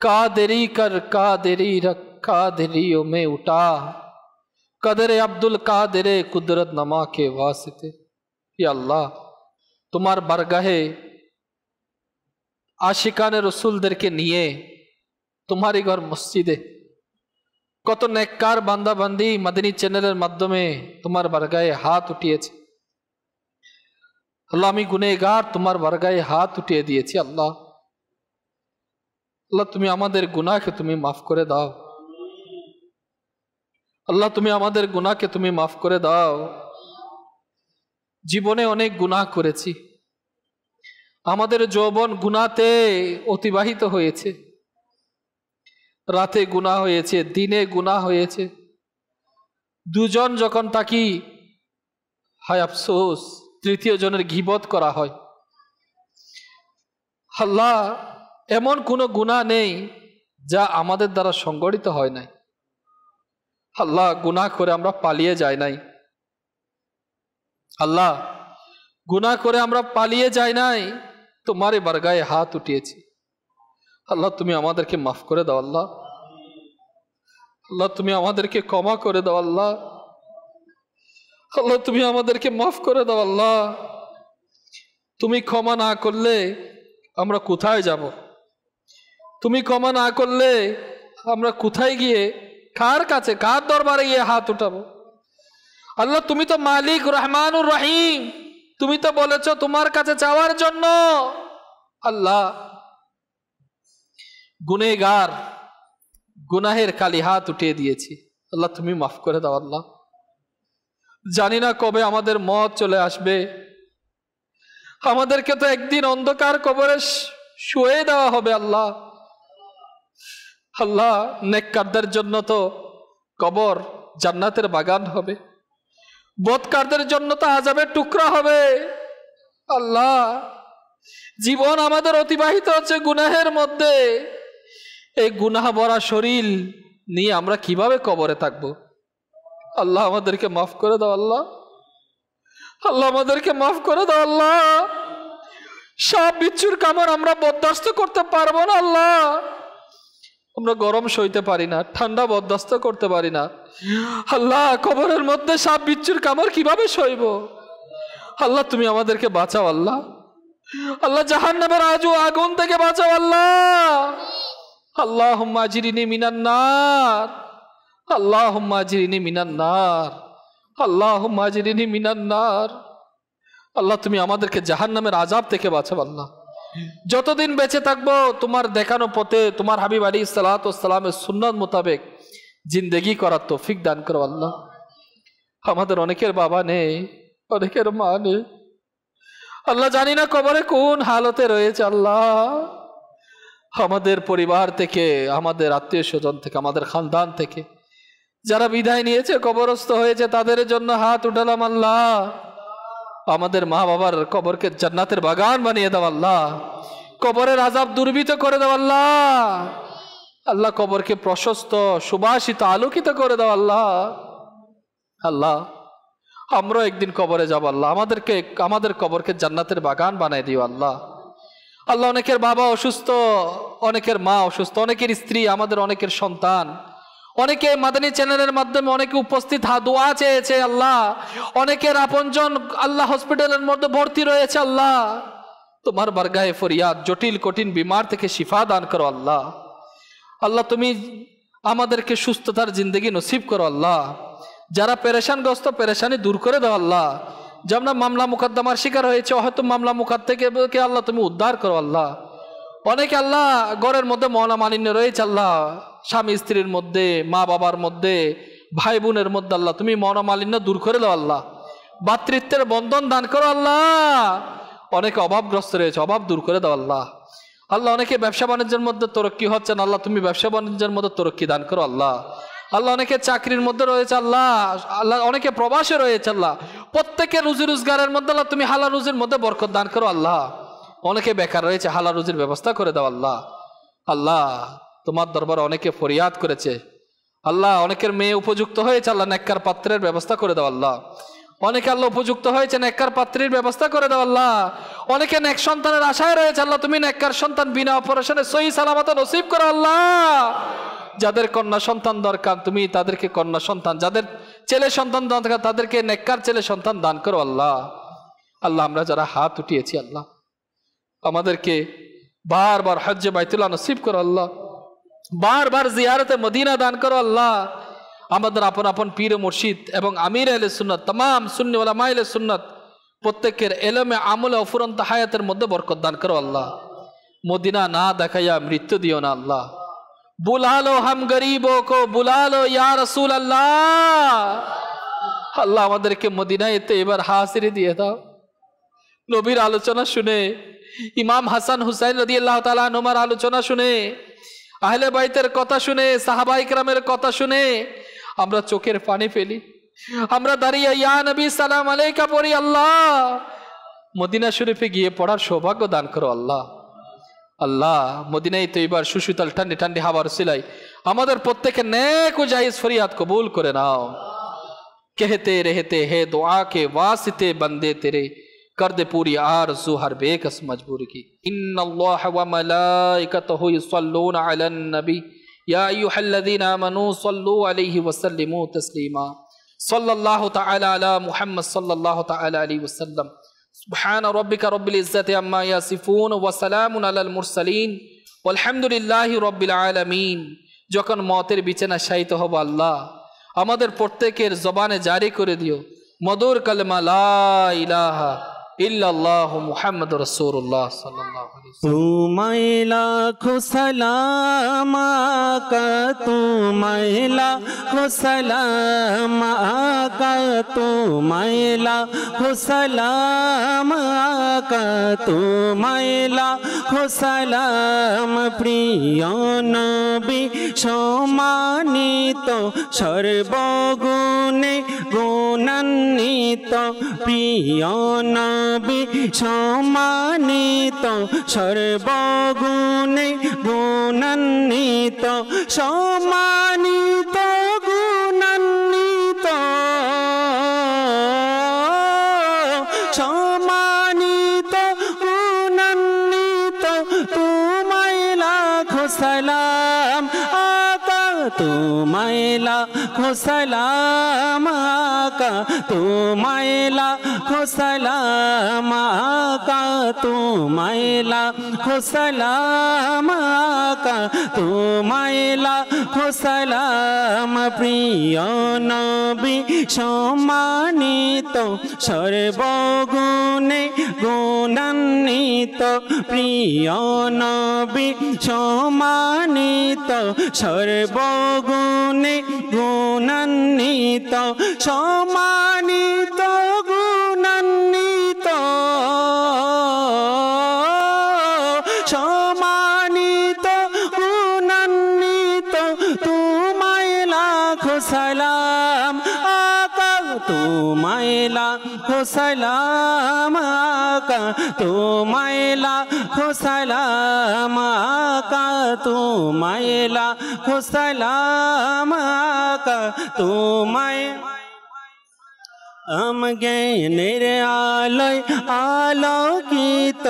कादरी कर कादरी रख कादरियों में उठा, कदरे अब्दुल कादरे कुदरत नमा के वास्ते। या अल्लाह, তোমার বারগাহে আশিকানে রসুলদেরকে নিয়ে তোমারই ঘর মসজিদে কত নেককার বান্দা বান্দি মাদানী চ্যানেলের মাধ্যমে তোমার বারগাহে হাত উঠিয়েছে। আল্লাহ, আমি গুনেহগার তোমার বারগাহে হাত উঠিয়ে দিয়েছি। আল্লাহ, আল্লাহ তুমি আমাদের গুনাহকে তুমি মাফ করে দাও। আল্লাহ, তুমি আমাদের গুনাহকে তুমি মাফ করে দাও। জীবনে অনেক গুনাহ করেছি, আমাদের যৌবন গুনাহতে অতিবাহিত হয়েছে। রাতে গুনাহ হয়েছে, দিনে গুনাহ হয়েছে। দুজন যখন তাকি হায় আফসোস, তৃতীয় জনের গীবত করা হয়। আল্লাহ, এমন কোনো গুনাহ নেই যা আমাদের দ্বারা সংগঠিত হয় নাই। আল্লাহ, গুনাহ করে আমরা পালিয়ে যাই নাই। আল্লাহ, গুনাহ করে আমরা পালিয়ে যাই নাই, তোমারই বারগাহে হাত উঠিয়েছি। আল্লাহ, তুমি আমাদেরকে মাফ করে দাও। আল্লাহ, আল্লাহ তুমি আমাদেরকে ক্ষমা করে দাও। আল্লাহ, আল্লাহ তুমি আমাদেরকে মাফ করে দাও। আল্লাহ, তুমি ক্ষমা না করলে আমরা কোথায় যাব? তুমি ক্ষমা না করলে আমরা কোথায় গিয়ে, কার কাছে, কার দরবারে গিয়ে হাত উঠাবো? আল্লাহ, তুমি তো মালিক রহমানুর রহিম, তুমি তো বলেছো তোমার কাছে চাওয়ার জন্য। আল্লাহ, গুনেহগার, গুনাহের কালি হাত উঠিয়ে দিয়েছি। আল্লাহ, তুমি মাফ করে দাও। আল্লাহ, জানি না কবে আমাদের মত চলে আসবে। আমাদেরকে তো একদিন অন্ধকার কবরে শুয়ে দেওয়া হবে। আল্লাহ, আল্লাহ নেককারদের জন্য তো কবর জান্নাতের বাগান হবে, বদকারদের জন্য তো আযাবের টুকরা হবে। আল্লাহ, জীবন আমাদের অতিবাহিত হচ্ছে গুনাহের মধ্যে। এই গুনাহ ভরা শরীর নিয়ে আমরা কিভাবে কবরে থাকবো? আল্লাহ, আমাদেরকে মাফ করে দাও। আল্লাহ, আল্লাহ আমাদেরকে মাফ করে দাও। আল্লাহ, সাপ বিচ্ছুর কামড় আমরা বরদাস্ত করতে পারবো না। আল্লাহ, আমরা গরম সইতে পারি না, ঠান্ডা বরদাস্ত করতে পারি না। আল্লাহ, কবরের মধ্যে সাপ বিচ্ছুর কামড় কিভাবে সইব? আল্লাহ, তুমি আমাদেরকে বাঁচাও। আল্লাহ, আল্লাহ জাহান্নামের আগুন থেকে বাঁচাও। আল্লাহ, আল্লাহুম্মা আজরিনি মিনান নার, আল্লাহুম্মা আজরিনি মিনান নার, আল্লাহুম্মা আজরিনি মিনান নার। আল্লাহ, তুমি আমাদেরকে জাহান্নামের আযাব থেকে বাঁচাও। আল্লাহ, যতদিন বেঁচে থাকবো তোমার দেখানো পথে, তোমার হাবিব আলাইহিস সালাতু ওয়াস সালামের সুন্নাত মোতাবেক জিন্দেগি করার তৌফিক দান করো। আল্লাহ, আমাদের অনেকের বাবা নেই, অনেকের মা নেই। আল্লাহ, জানি না কবরে কোন হালতে রয়েছে। আল্লাহ, আমাদের পরিবার থেকে, আমাদের আত্মীয় স্বজন থেকে, আমাদের খানদান থেকে যারা বিদায় নিয়েছে, কবরস্থ হয়েছে, তাদের জন্য হাত উঠালাম। আল্লাহ, আমাদের মা বাবার কবরকে জান্নাতের বাগান বানিয়ে দাও। আল্লাহ, কবরের আযাব দুর্বিত করে দাও। আল্লাহ, আল্লাহ কবরকে প্রশস্ত, সুবাসিত, আলোকিত করে দাও। আল্লাহ, আল্লাহ আমরা একদিন কবরে যাব। আল্লাহ, আমাদের কবরকে জান্নাতের বাগান বানিয়ে দিও। আল্লাহ, আল্লাহ অনেকের বাবা অসুস্থ, অনেকের মা অসুস্থ, অনেকের স্ত্রী, আমাদের অনেকের সন্তান, অনেকে মাদানী চ্যানেলের মাধ্যমে অনেকে উপস্থিত দোয়া চেয়েছে। আল্লাহ, অনেকের আপনজন আল্লাহ হসপিটালের মধ্যে ভর্তি রয়েছে। আল্লাহ, তোমার বারগাহে ফরিয়াদ, জটিল কঠিন বিমার থেকে শিফা দান করো। আল্লাহ, আল্লাহ তুমি আমাদেরকে সুস্থতার জিন্দগি নসিব করো। আল্লাহ, যারা পেরেশানগ্রস্ত, পেরেশানি দূর করে দাও। আল্লাহ, যেমন মামলা মুকদ্দমার শিকার হয়েছে, হয়তো মামলা মুকদ্দমা থেকে আল্লাহ তুমি উদ্ধার করো। আল্লাহ, অনেকে আল্লাহ ঘরের মধ্যে মনোমালিন্য রয়েছে। আল্লাহ, স্বামী স্ত্রীর মধ্যে, মা বাবার মধ্যে, ভাই বোনের মধ্যে আল্লাহ তুমি মনোমালিন্য দূর করে দাও। আল্লাহ, ভাতৃত্বের বন্ধন দান করো। আল্লাহ, অনেকে অভাবগ্রস্ত রয়েছে, অভাব দূর করে দাও। আল্লাহ, আল্লাহ অনেকে ব্যবসা বাণিজ্যের মধ্যে তরক্কি হচ্ছে না। আল্লাহ, তুমি ব্যবসা বাণিজ্যের মধ্যে তরক্কি দান করো। আল্লাহ, আল্লাহ অনেকে চাকরির মধ্যে রয়েছে। আল্লাহ, আল্লাহ অনেকে প্রবাসে রয়েছে। আল্লাহ, প্রত্যেকের রুজি রোজগারের মধ্যে আল্লাহ তুমি হালাল রুজির মধ্যে বরকত দান করো। আল্লাহ, অনেকে বেকার রয়েছে, হালাল রুজির ব্যবস্থা করে দাও। আল্লাহ, আল্লাহ তোমার দরবারে অনেকে ফরিয়াদ করেছে। আল্লাহ, অনেকের মেয়ে উপযুক্ত হয়েছে। আল্লাহ, নেককার পাত্রের ব্যবস্থা করে দাও। আল্লাহ, অনেকে আল্লাহ উপযুক্ত হয়েছে নেককার পাত্রীর ব্যবস্থা করে দাও আল্লাহ। অনেকে নেক সন্তানের আশায় রয়েছে আল্লাহ, তুমি নেককার সন্তান বিনা অপারেশনে সহি সালামত নসিব করো আল্লাহ। যাদের কন্যা সন্তান দরকার তুমি তাদেরকে কন্যা সন্তান, যাদের ছেলে সন্তান দরকার তাদেরকে নেককার ছেলে সন্তান দান করো আল্লাহ। আল্লাহ আমরা যারা হাত উঠিয়েছি আল্লাহ আমাদেরকে বারবার হজ্জে বাইতুল্লাহ নসিব করো আল্লাহ, বারবার জিয়ারতে মদিনা দান করো আল্লাহ। আমাদের আপন আপন পীর মুর্শিদ এবং আমির আহলে সুন্নাত तमाम সুন্নি উলামা আহলে সুন্নাত প্রত্যেকের ইলমে আমলে অফুরন্ত হায়াতের মধ্যে বরকত দান করো আল্লাহ। মদিনা না দেখাইয়া মৃত্যু দিও না আল্লাহ। বুলা লো হাম গরিবো কো বুলা লো ইয়া রাসূল আল্লাহ। আল্লাহ আমাদেরকে মদিনাতে এবার হাজিরি দিয়ে দাও। নবীর আলোচনা শুনে, ইমাম হাসান হুসাইন রাদিয়াল্লাহু তাআলা আনহুর আলোচনা শুনে, আহলে বাইতের কথা শুনে, সাহাবায়ে কেরামের কথা শুনে আমরা চোখের পানি ফেলি। আমরা দাঁড়িয়ে ইয়া নবী সালাম আলাইকা পড়ি আল্লাহ। মদিনা শরীফে গিয়ে পড়ার সৌভাগ্য দান করো আল্লাহ। আল্লাহ মদিনায় তৈবার সুশীতল ঠান্ডি ঠান্ডি হাওয়ার সিলাই আমাদের প্রত্যেকের নেক ও জায়েজ ফরিয়াদ কবুল করে নাও। कहते रहते हैं दुआ के वास्ते बंदे तेरे, कर दे पूरी आरज़ू हर बेकस मजबूरी की। इन्नल्लाह व मलाइकतहु युसल्लूना अलन नबी या अय्युहल्लज़ीना आमनू सल्लू अलैहि वसल्लिमू तस्लीमा। सल्लल्लाहु तआला अला मुहम्मद सल्लल्लाहु तआला अलैहि वसल्लम। सुब्हान रब्बिका रब्बिल इज्जति अम्मा यासिफून व सलामुन अलल मुरसलीन वलहम्दुलिल्लाहि रब्बिल आलामीन। যখন মতের বিছানা শায়িত হব আল্লাহ আমাদের প্রত্যেকের জবানে জারি করে দিও মধুর কালেমা লা ইলাহা ইল্লাল্লাহু মুহাম্মাদুর রাসূলুল্লাহ সাল্লাল্লাহু আলাইহি ওয়াসাল্লাম। তোমায় লাখো সালাম আকা, তোমায় লাখো সালাম আকা, তোমায় লাখো সালাম আকা, তোমায় লাখো সালাম। প্রিয় নবী সম্মানিত সর্বগুণে গুণান্বিত, প্রিয় নবী সম্মানিত সর্বগুণে গুণান্বিত, সম্মানিত গুণান্বিত, সম্মানিত গুণান্বিত। তোমায় লাখো সালাম আকা, তোমায় লাখো সালাম আকা, তোমায় লাখো সালাম আকা, তোমায় লাখো সালাম আকা, তোমায় লাখো সালাম। প্রিয় নবী সম্মানিত সর্বগুণে গুণান্বিত, প্রিয় নবী সম্মানিত সর্বগুণে গুণান্বিত, সম্মানিত গুণান্বিত, সম্মানিত গুণান্বিত। তোমায় লাখো সালাম আকা, তোমায় লাখো সালাম আকা, তোমায় লাখো সালাম আকা, তোমায় লাখো সালাম আকা, তোমায় জ্ঞানের আলোয় আলোকিত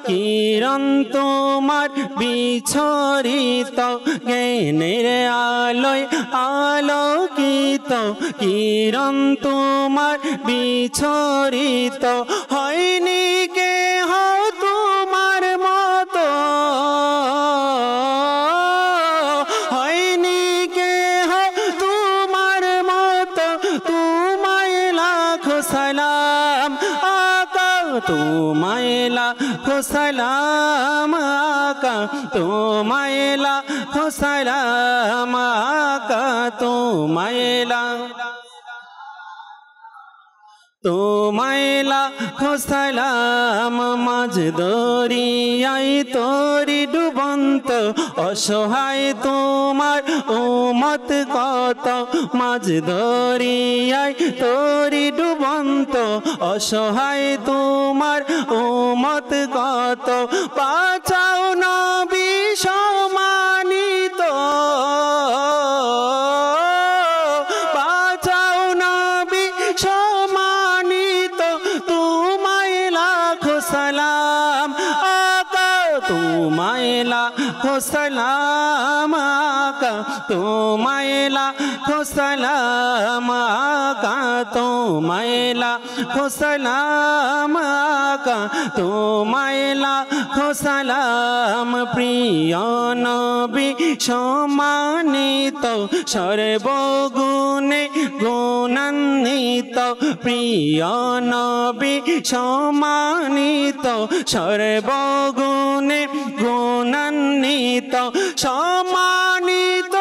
কিরণ তোমার বিছরিত, জ্ঞানের আলোয় আলোকিত কিরণ তোমার বিছরিত। হয়নি কেহ তোমার মতো, হয়নি কেহ তোমার মতো। তোমায় লাখো সালাম আকা, তোমায় লাখো সালাম আকা, তোমায় লাখো সালাম আকা, তোমায় তোমায় লাখো সালাম। মাঝ দরিয়ায় তোরি ডুবন্ত অসহায় তোমার উম্মত কত, মাঝ দরিয়ায় তোরি ডুবন্ত অসহায় তোমার উম্মত কত। বাঁচাও নবী সম্মানিত, বাঁচাও নবী সম্মানিত, सलाम आका तुम्हें लाखों सलाम आका तुम्हें लाखों सलाम आका तुम्हें लाखों सलाम प्रिय नबी सम्मानित सर्वगुणे गुणान्वित प्रिय नबी सम्मानित सर्वगुणे गुणान्वित सम्मानित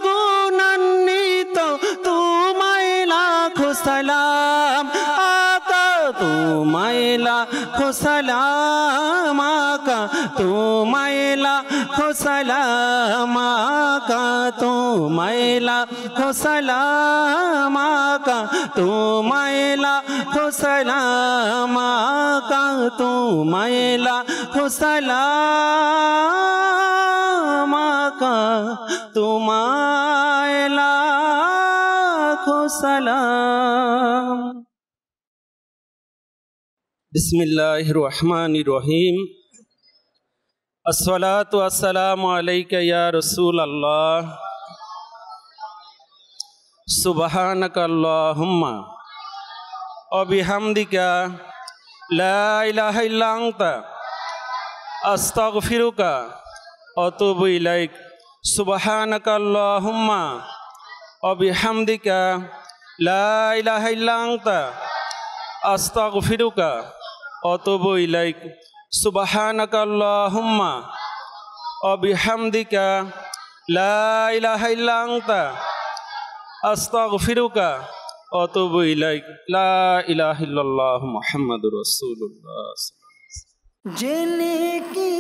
गुणान्वित तुम्हें लाखों सलाम आका तुम्हें लाखों सलाम आका तुम्हें लाखों सलाम आका तुम्हें लाखों सलाम आका तुम्हें लाखों सलाम आका तुम्हें लाखों सलाम आका तुम्हें लाखों सलाम। बिस्मिल्लाहिर्रहमानिर्रहीम। अस्सलातु वस्सलामु अलैका या रसूल अल्लाह। सुबहानका अल्लाहुम्मा व बिहम्दिका ला इलाहा इल्ला अंता अस्तगफिरुका व अतूबु इलैक। सुबहानका अल्लाहुम्मा व बिहम्दिका ला इलाहा इल्ला अंता अस्तगफिरुका व अतूबु इलैक। सुबहानका अल्लाहुम्मा व बिहम्दिका ला इलाहा इल्ला अंता अस्तगफिरुका व अतूबु इलैक। ला इलाहा इल्लल्लाह मुहम्मदुर रसूलुल्लाह। जिनकी